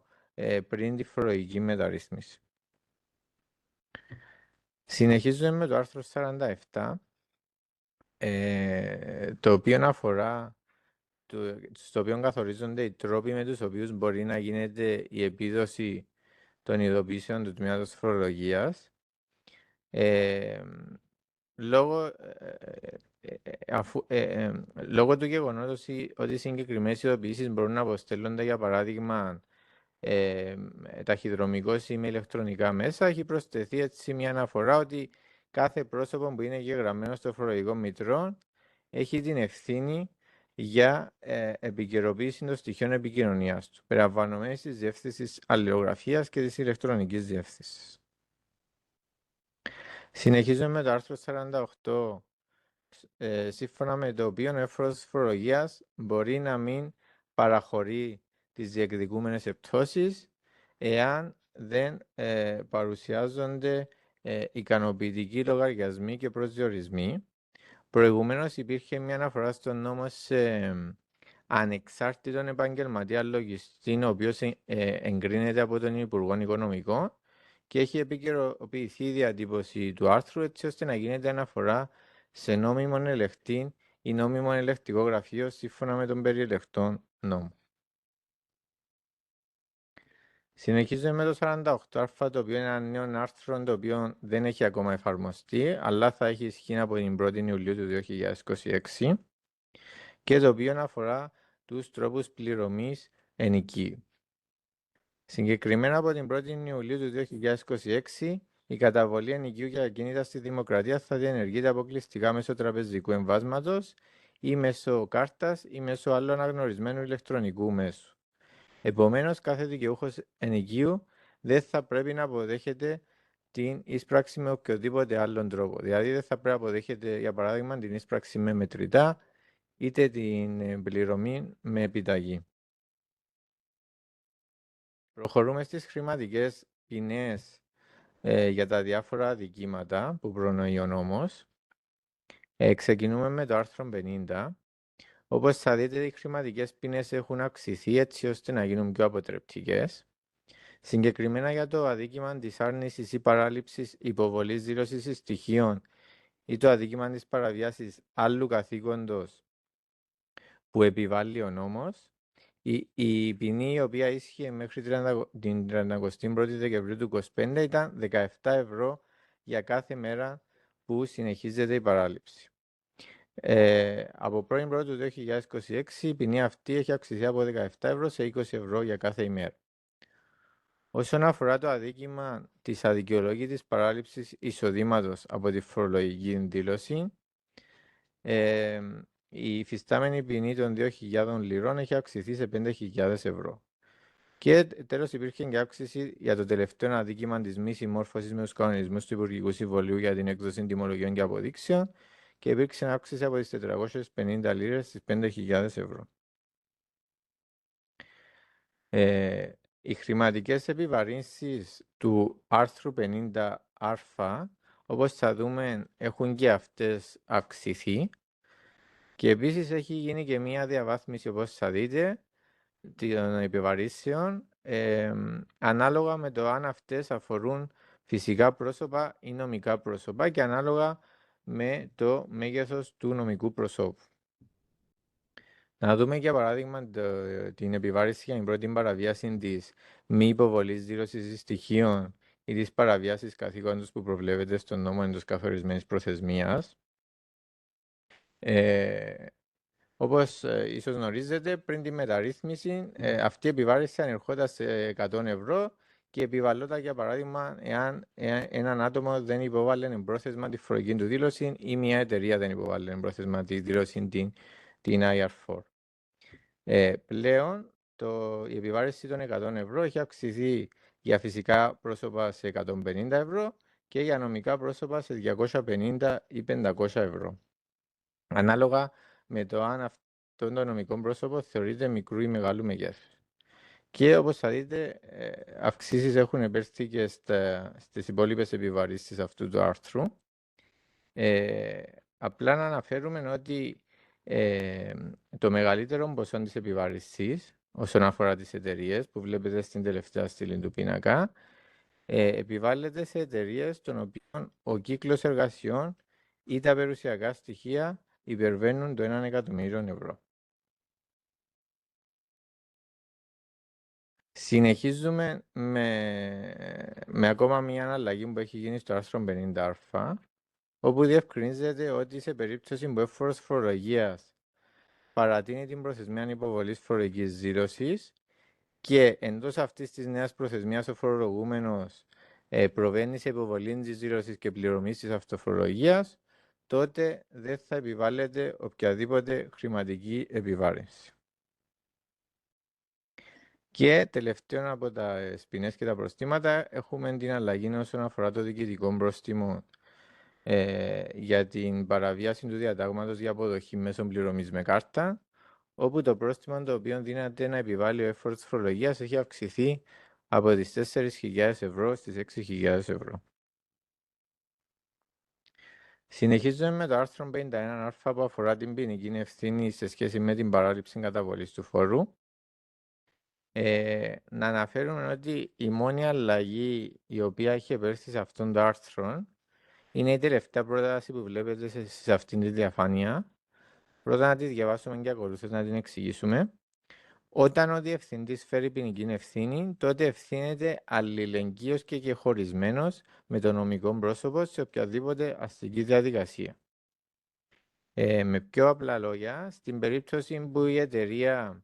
πριν τη φορολογική μεταρρύθμιση. Συνεχίζουμε με το άρθρο 47, το οποίο αφορά στο οποίο καθορίζονται οι τρόποι με τους οποίους μπορεί να γίνεται η επίδοση των ειδοποιήσεων του τμήματος φορολογίας. Λόγω του γεγονότος ότι οι συγκεκριμένες ειδοποιήσεις μπορούν να αποστέλλονται, για παράδειγμα, ταχυδρομικώς ή με ηλεκτρονικά μέσα, έχει προσθεθεί έτσι μια αναφορά ότι κάθε πρόσωπο που είναι εγγεγραμμένο στο φορολογικό μητρό έχει την ευθύνη για επικαιροποίηση των στοιχείων επικοινωνίας του, περιλαμβανομένης της διεύθυνσης αλληλογραφίας και της ηλεκτρονικής διεύθυνσης. Συνεχίζουμε με το άρθρο 48, σύμφωνα με το οποίο ο εύφορος φορολογίας μπορεί να μην παραχωρεί τις διεκδικούμενες επιπτώσεις εάν δεν παρουσιάζονται ικανοποιητικοί λογαριασμοί και προσδιορισμοί. Προηγουμένως υπήρχε μια αναφορά στον νόμο σε ανεξάρτητον επαγγελματία λογιστή, ο οποίος εγκρίνεται από τον Υπουργό Οικονομικών και έχει επικαιροποιηθεί η διατύπωση του άρθρου έτσι ώστε να γίνεται αναφορά σε νόμιμον ελεγκτή ή νόμιμον ελεγκτικό γραφείο σύμφωνα με τον περιελεγκτό νόμο. Συνεχίζουμε με το 48α, το οποίο είναι ένα νέο άρθρο το οποίο δεν έχει ακόμα εφαρμοστεί, αλλά θα έχει ισχύ από την 1η Ιουλίου του 2026 και το οποίο αφορά τους τρόπους πληρωμής ενοικίου. Συγκεκριμένα από την 1η Ιουλίου του 2026, η καταβολή ενοικίου για ακίνητα στη Δημοκρατία θα διενεργείται αποκλειστικά μέσω τραπεζικού εμβάσματος ή μέσω κάρτας ή μέσω άλλου αναγνωρισμένου ηλεκτρονικού μέσου. Επομένως, κάθε δικαιούχος ενοικίου δεν θα πρέπει να αποδέχεται την εισπράξη με οποιοδήποτε άλλον τρόπο. Δηλαδή, δεν θα πρέπει να αποδέχεται, για παράδειγμα, την εισπράξη με μετρητά, είτε την πληρωμή με επιταγή. Προχωρούμε στις χρηματικές ποινές για τα διάφορα αδικήματα που προνοεί ο νόμος. Ξεκινούμε με το άρθρο 50, Όπως θα δείτε, οι χρηματικές ποινές έχουν αυξηθεί έτσι ώστε να γίνουν πιο αποτρεπτικές. Συγκεκριμένα για το αδίκημα της άρνησης ή παράληψης υποβολής δήλωσης στοιχείων ή το αδίκημα της παραβιάσης άλλου καθήκοντος που επιβάλλει ο νόμος, η ποινή η οποία ίσχυε μέχρι την 31η Δεκεμβρίου του 2025 ήταν 17 ευρώ για κάθε μέρα που συνεχίζεται η παράληψη. Από 1η Πρώτου του 2026 η ποινή αυτή έχει αυξηθεί από 17 ευρώ σε 20 ευρώ για κάθε ημέρα. Όσον αφορά το αδίκημα της αδικαιολόγητης παράληψης εισοδήματος από τη φορολογική δήλωση, η υφιστάμενη ποινή των 2.000 λιρών έχει αυξηθεί σε 5.000 ευρώ. Και τέλος υπήρχε και αύξηση για το τελευταίο αδίκημα της μη συμμόρφωσης με τους κανονισμούς του Υπουργικού Συμβολίου για την έκδοση τιμολογιών και αποδείξεων και υπήρξε αύξηση από τις 450 λίρες στις 5.000 ευρώ. Οι χρηματικές επιβαρύνσεις του άρθρου 50α, όπως θα δούμε, έχουν και αυτές αυξηθεί. Και επίσης έχει γίνει και μία διαβάθμιση, όπως θα δείτε, των επιβαρύσεων, ανάλογα με το αν αυτές αφορούν φυσικά πρόσωπα ή νομικά πρόσωπα και ανάλογα με το μέγεθος του νομικού προσώπου. Να δούμε για παράδειγμα την επιβάρηση για την πρώτη παραβίαση της μη υποβολής δήλωσης στοιχείων ή της παραβίασης καθήκοντος που προβλέπεται στον νόμο εντός καθορισμένης προθεσμίας. Όπως ίσως γνωρίζετε, πριν τη μεταρρύθμιση, αυτή η επιβάρηση ανερχόταν σε 100 ευρώ και επιβαλλόταν, για παράδειγμα, εάν έναν άτομο δεν υποβάλλει εμπρόθεσμα τη φορολογική του δήλωση ή μια εταιρεία δεν υποβάλλει εμπρόθεσμα τη δήλωση την IR4. Πλέον, η επιβάρηση των 100 ευρώ έχει αυξηθεί για φυσικά πρόσωπα σε 150 ευρώ και για νομικά πρόσωπα σε 250 ή 500 ευρώ. Ανάλογα με το αν αυτό το νομικό πρόσωπο θεωρείται μικρού ή μεγάλου μεγέθους. Και όπως θα δείτε, αυξήσεις έχουν επέρθει και στις υπόλοιπες επιβαρύσεις αυτού του άρθρου. Απλά να αναφέρουμε ότι το μεγαλύτερο ποσό της επιβαρύσης, όσον αφορά τις εταιρείες που βλέπετε στην τελευταία στήλη του πίνακα, επιβάλλεται σε εταιρείες των οποίων ο κύκλος εργασιών ή τα περιουσιακά στοιχεία υπερβαίνουν το 1 εκατομμύριο ευρώ. Συνεχίζουμε με ακόμα μια αλλαγή που έχει γίνει στο άρθρο 50α, όπου διευκρινίζεται ότι σε περίπτωση που εύφορος φορολογίας παρατείνει την προθεσμία υποβολής φορολογικής δήλωσης και εντός αυτής της νέας προθεσμίας ο φορολογούμενος προβαίνει σε υποβολή της δήλωσης και πληρωμής της αυτοφορολογίας, τότε δεν θα επιβάλλεται οποιαδήποτε χρηματική επιβάρυνση. Και τελευταίο από τα ποινές και τα προστήματα έχουμε την αλλαγή όσον αφορά το διοικητικό πρόστιμο για την παραβίαση του διατάγματος για αποδοχή μέσω πληρωμής με κάρτα, όπου το πρόστιμο το οποίο δύναται να επιβάλλει ο εύφορος της φορολογίας έχει αυξηθεί από τις 4.000 ευρώ στις 6.000 ευρώ. Συνεχίζουμε με το άρθρο 51α που αφορά την ποινική ευθύνη σε σχέση με την παράληψη καταβολής του φόρου. Να αναφέρουμε ότι η μόνη αλλαγή η οποία έχει επέρθει σε αυτόν το άρθρο είναι η τελευταία πρόταση που βλέπετε σε αυτήν τη διαφάνεια. Πρώτα να τη διαβάσουμε και ακολούθως να την εξηγήσουμε. Όταν ο διευθυντής φέρει ποινική ευθύνη, τότε ευθύνεται αλληλεγγύος και χωρισμένος με το νομικό πρόσωπο σε οποιαδήποτε αστική διαδικασία. Με πιο απλά λόγια, στην περίπτωση που η εταιρεία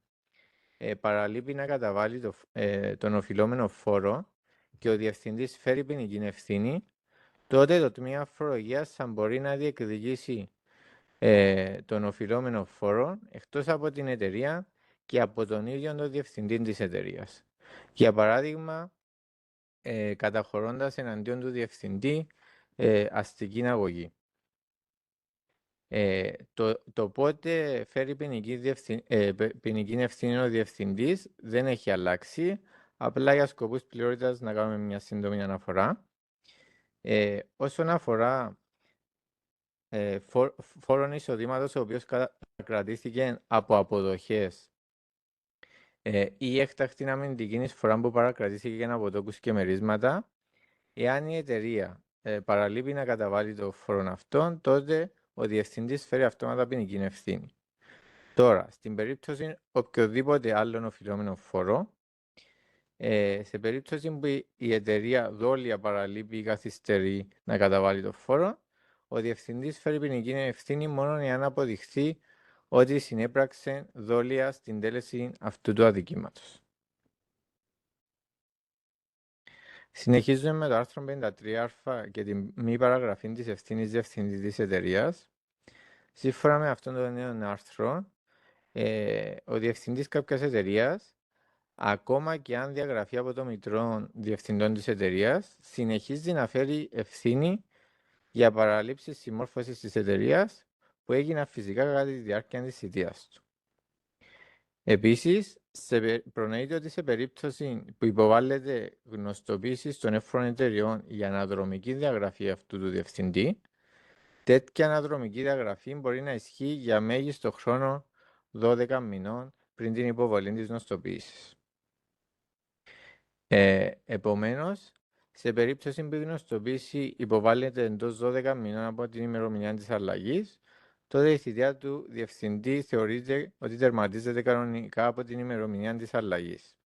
παραλείπει να καταβάλει τον οφειλόμενο φόρο και ο διευθυντής φέρει ποινική ευθύνη, τότε το τμήμα φορολογίας θα μπορεί να διεκδικήσει τον οφειλόμενο φόρο εκτός από την εταιρεία και από τον ίδιο τον διευθυντή της εταιρείας. Για παράδειγμα, καταχωρώντας εναντίον του διευθυντή αστική αγωγή. Το πότε φέρει ποινική ευθύνη ο διευθυντής δεν έχει αλλάξει, απλά για σκοπούς πληρότητας να κάνουμε μια σύντομη αναφορά. Όσον αφορά φόρων εισοδήματος ο οποίος παρακρατήθηκε από αποδοχές ή έκτακτη αμυντική εισφορά που παρακρατήθηκε από τόκους και μερίσματα, εάν η εταιρεία παραλείπει να καταβάλει το φόρο αυτόν, τότε ο διευθυντής φέρει αυτόματα ποινική ευθύνη. Τώρα, στην περίπτωση οποιοδήποτε άλλον οφειλόμενο φόρο, σε περίπτωση που η εταιρεία δόλια παραλείπει ή καθυστερεί να καταβάλει το φόρο, ο διευθυντής φέρει ποινική ευθύνη μόνο εάν αποδειχθεί ότι συνέπραξε δόλια στην τέλεση αυτού του αδικήματος. Συνεχίζουμε με το άρθρο 53α και τη μη παραγραφή της ευθύνης διευθυντή της εταιρείας. Σύμφωνα με αυτόν τον νέο άρθρο, ο διευθυντής κάποιας εταιρείας, ακόμα και αν διαγραφεί από το μητρό διευθυντών της εταιρείας, συνεχίζει να φέρει ευθύνη για παραλήψεις συμμόρφωσης της εταιρείας που έγιναν φυσικά κατά τη διάρκεια της θητείας του. Επίσης, προνοείται ότι σε περίπτωση που υποβάλλεται γνωστοποίηση των εύφορων εταιρεών για αναδρομική διαγραφή αυτού του διευθυντή, τέτοια αναδρομική διαγραφή μπορεί να ισχύει για μέγιστο χρόνο 12 μηνών πριν την υποβολή της γνωστοποίησης. Επομένως, σε περίπτωση που η γνωστοποίηση υποβάλλεται εντός 12 μηνών από την ημερομηνία της αλλαγής, τότε η θητεία του διευθυντή θεωρείται ότι τερματίζεται κανονικά από την ημερομηνία της αλλαγής.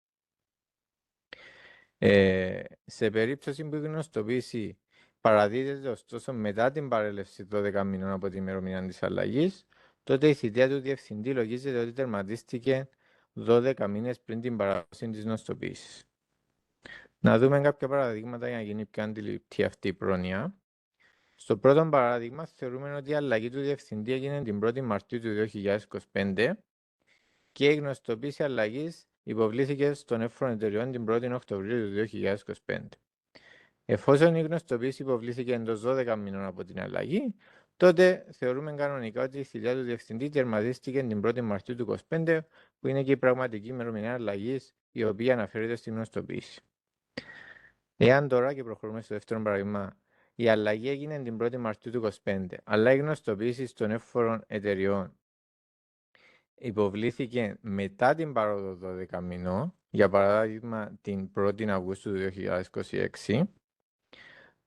Σε περίπτωση που η γνωστοποίηση παραδίδεται ωστόσο μετά την παρέλευση 12 μηνών από την ημερομηνία της αλλαγής, τότε η θητεία του διευθυντή λογίζεται ότι τερματίστηκε 12 μήνες πριν την παράδοση της γνωστοποίησης. Να δούμε κάποια παραδείγματα για να γίνει πιο αντιληπτή αυτή η πρόνοια. Στο πρώτο παράδειγμα, θεωρούμε ότι η αλλαγή του διευθυντή έγινε την 1η Μαρτίου του 2025 και η γνωστοποίηση αλλαγής υποβλήθηκε στον εύφορο εταιρεών την 1η Οκτωβρίου του 2025. Εφόσον η γνωστοποίηση υποβλήθηκε εντός 12 μηνών από την αλλαγή, τότε θεωρούμε κανονικά ότι η θητεία του διευθυντή τερματίστηκε την 1η Μαρτίου του 2025, που είναι και η πραγματική ημερομηνία αλλαγής, η οποία αναφέρεται στην γνωστοποίηση. Εάν τώρα, και προχωρούμε στο δεύτερο παράδειγμα, η αλλαγή έγινε την 1η Μαρτίου του 2025, αλλά η γνωστοποίηση των εύφορων εταιριών υποβλήθηκε μετά την παρόδο 12 μηνών, για παράδειγμα την 1η Αυγούστου του 2026,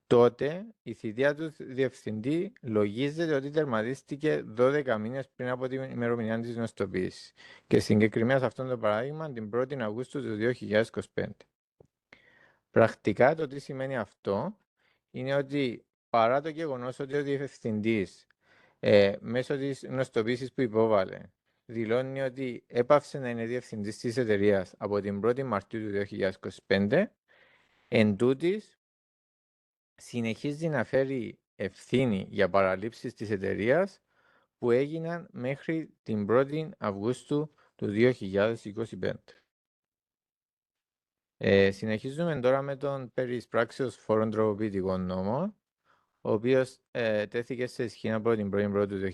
τότε η θητεία του διευθυντή λογίζεται ότι τερματίστηκε 12 μήνες πριν από την ημερομηνία της γνωστοποίησης και συγκεκριμένα σε αυτό το παράδειγμα την 1η Αυγούστου του 2025. Πρακτικά το τι σημαίνει αυτό είναι ότι παρά το γεγονός ότι ο διευθυντής μέσω της γνωστοποίησης που υπόβαλε δηλώνει ότι έπαυσε να είναι διευθυντής της εταιρείας από την 1η Μαρτίου του 2025, εν τούτης συνεχίζει να φέρει ευθύνη για παραλήψεις της εταιρείας που έγιναν μέχρι την 1η Αυγούστου του 2025. Συνεχίζουμε τώρα με τον περί εισπράξεως φόρων τροποποιητικών νόμων, ο οποίος τέθηκε σε ισχύ από την 1η Πρώτου του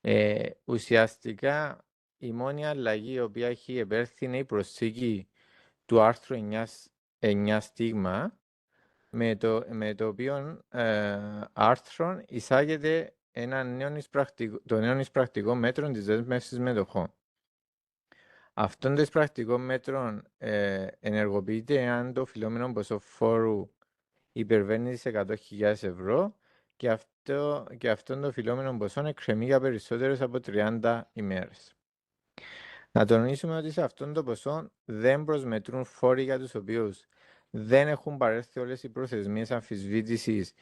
2026. Ουσιαστικά η μόνη αλλαγή η οποία έχει επέλθει είναι η προσθήκη του άρθρου 9 στίγμα, με το οποίο άρθρο εισάγεται το νέο εισπρακτικό μέτρο της δέσμευσης μετοχών. Αυτόν το εισπρακτικό μέτρο ενεργοποιείται εάν το οφειλόμενο ποσό φόρου υπερβαίνει τις 100.000 ευρώ και αυτόν το οφειλόμενο ποσό εκκρεμεί για περισσότερες από 30 ημέρες. Να τονίσουμε ότι σε αυτόν το ποσό δεν προσμετρούν φόροι για τους οποίους δεν έχουν παρέλθει όλες οι προθεσμίες αμφισβήτησης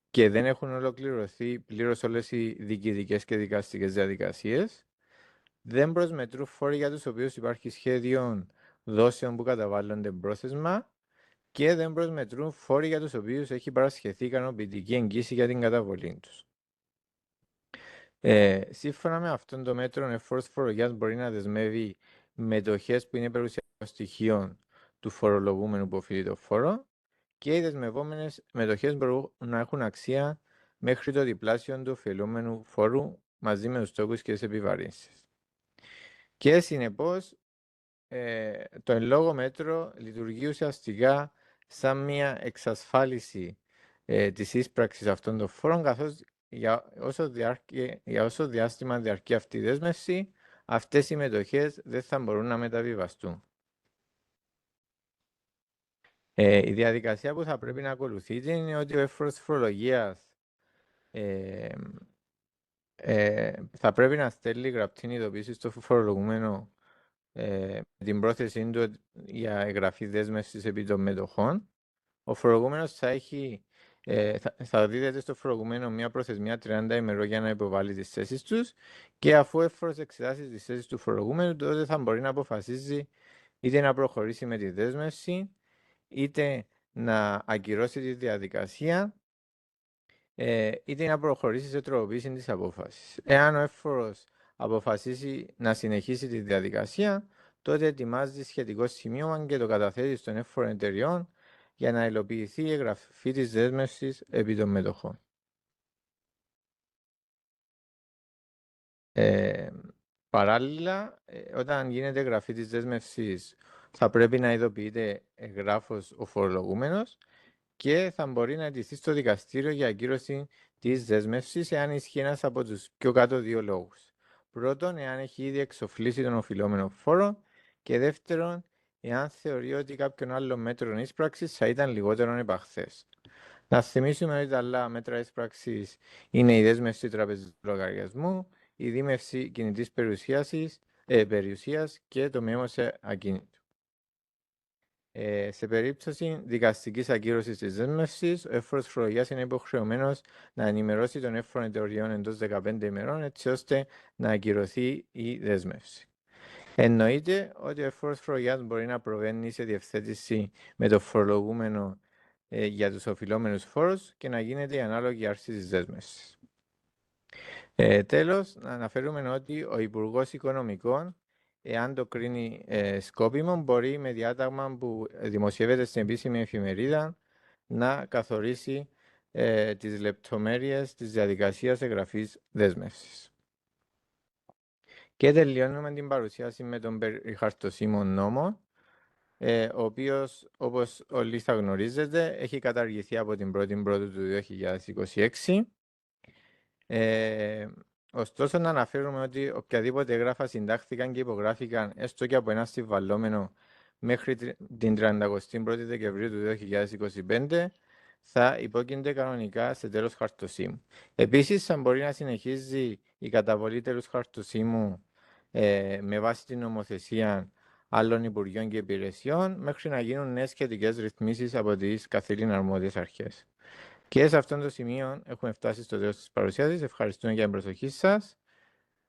και δεν έχουν ολοκληρωθεί πλήρως όλες οι διοικητικές και δικαστικές διαδικασίες. Δεν προσμετρούν φόροι για τους οποίους υπάρχει σχέδιο δόσεων που καταβάλλονται πρόθεσμα και δεν προσμετρούν φόροι για τους οποίους έχει παρασχεθεί ικανοποιητική εγγύηση για την καταβολή τους. Σύμφωνα με αυτόν το μέτρο, ο φόρος φορολογίας μπορεί να δεσμεύει μετοχές που είναι περιουσιακών στοιχείων του φορολογούμενου που οφείλει το φόρο και οι δεσμευόμενες μετοχές μπορούν να έχουν αξία μέχρι το διπλάσιο του οφειλούμενου φόρου μαζί με τους τόκους και τις επιβαρύνσεις. Και συνεπώς, το εν λόγω μέτρο λειτουργεί ουσιαστικά σαν μια εξασφάλιση της ίσπραξης αυτών των φόρων, καθώς για όσο διάστημα διαρκεί αυτή η δέσμευση, αυτές οι μετοχές δεν θα μπορούν να μεταβιβαστούν. Η διαδικασία που θα πρέπει να ακολουθείτε είναι ότι ο εύφορος φορολογίας θα πρέπει να στέλνει γραπτή ειδοποίηση στο φορολογούμενο την πρόθεσή του για εγγραφή δέσμευσης επί των μετοχών. Ο φορολογούμενος θα δίδεται στο φορολογούμενο μια προθεσμία 30 ημερών για να υποβάλει τις θέσεις τους και αφού εύφορος εξετάσει τις θέσεις του φορολογούμενου, τότε θα μπορεί να αποφασίζει είτε να προχωρήσει με τη δέσμευση, είτε να ακυρώσει τη διαδικασία, είτε να προχωρήσει σε τροποποίηση της απόφασης. Εάν ο εύφορος αποφασίσει να συνεχίσει τη διαδικασία, τότε ετοιμάζει σχετικό σημείωμα και το καταθέτει στον εύφορο εταιριών για να υλοποιηθεί η εγγραφή της δέσμευσης επί των μετοχών. Παράλληλα, όταν γίνεται εγγραφή της δέσμευσης, θα πρέπει να ειδοποιείται εγγράφος ο φορολογούμενος και θα μπορεί να αιτηθεί στο δικαστήριο για ακύρωση της δέσμευσης εάν ισχύει ένας από τους πιο κάτω δύο λόγους. Πρώτον, εάν έχει ήδη εξοφλήσει τον οφειλόμενο φόρο και δεύτερον, εάν θεωρεί ότι κάποιον άλλο μέτρο ίσπραξης θα ήταν λιγότερο επαχθές. Να θυμίσουμε ότι τα άλλα μέτρα ίσπραξης είναι η δέσμευση τραπεζικού λογαριασμού, η δίμευση κινητής περιουσίας και το μέμωση ακίνητου. Σε περίπτωση δικαστικής ακύρωσης της δέσμευσης, ο εύφορος φορολογίας είναι υποχρεωμένος να ενημερώσει τον εύφορο εταιρεών εντός 15 ημερών, έτσι ώστε να ακυρωθεί η δέσμευση. Εννοείται ότι ο εύφορος φορολογίας μπορεί να προβαίνει σε διευθέτηση με το φορολογούμενο για τους οφειλόμενους φόρους και να γίνεται η ανάλογη άρση της δέσμευσης. Τέλος, να αναφέρουμε ότι ο Υπουργός Οικονομικών, εάν το κρίνει σκόπιμο, μπορεί με διάταγμα που δημοσιεύεται στην επίσημη εφημερίδα να καθορίσει τις λεπτομέρειες της διαδικασίας εγγραφής δέσμευσης. Και τελειώνουμε την παρουσίαση με τον περιχαρτωσίμο νόμο, ο οποίος, όπως όλοι θα γνωρίζετε, έχει καταργηθεί από την 1η Πρώτου του 2026. Ωστόσο, να αναφέρουμε ότι οποιαδήποτε έγγραφα συντάχθηκαν και υπογράφηκαν έστω και από ένα συμβαλόμενο μέχρι την 31η Δεκεμβρίου του 2025 θα υπόκεινται κανονικά σε τέλος χαρτοσύμου. Επίσης, θα μπορεί να συνεχίζει η καταβολή τέλους χαρτοσύμου με βάση την νομοθεσία άλλων Υπουργείων και Υπηρεσιών μέχρι να γίνουν νέες σχετικές ρυθμίσεις από τις καθήλυνα αρμόδιες αρχές. Και σε αυτό το σημείο έχουμε φτάσει στο τέλος της παρουσίασης. Ευχαριστούμε για την προσοχή σας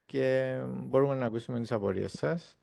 και μπορούμε να ακούσουμε τις απορίες σας.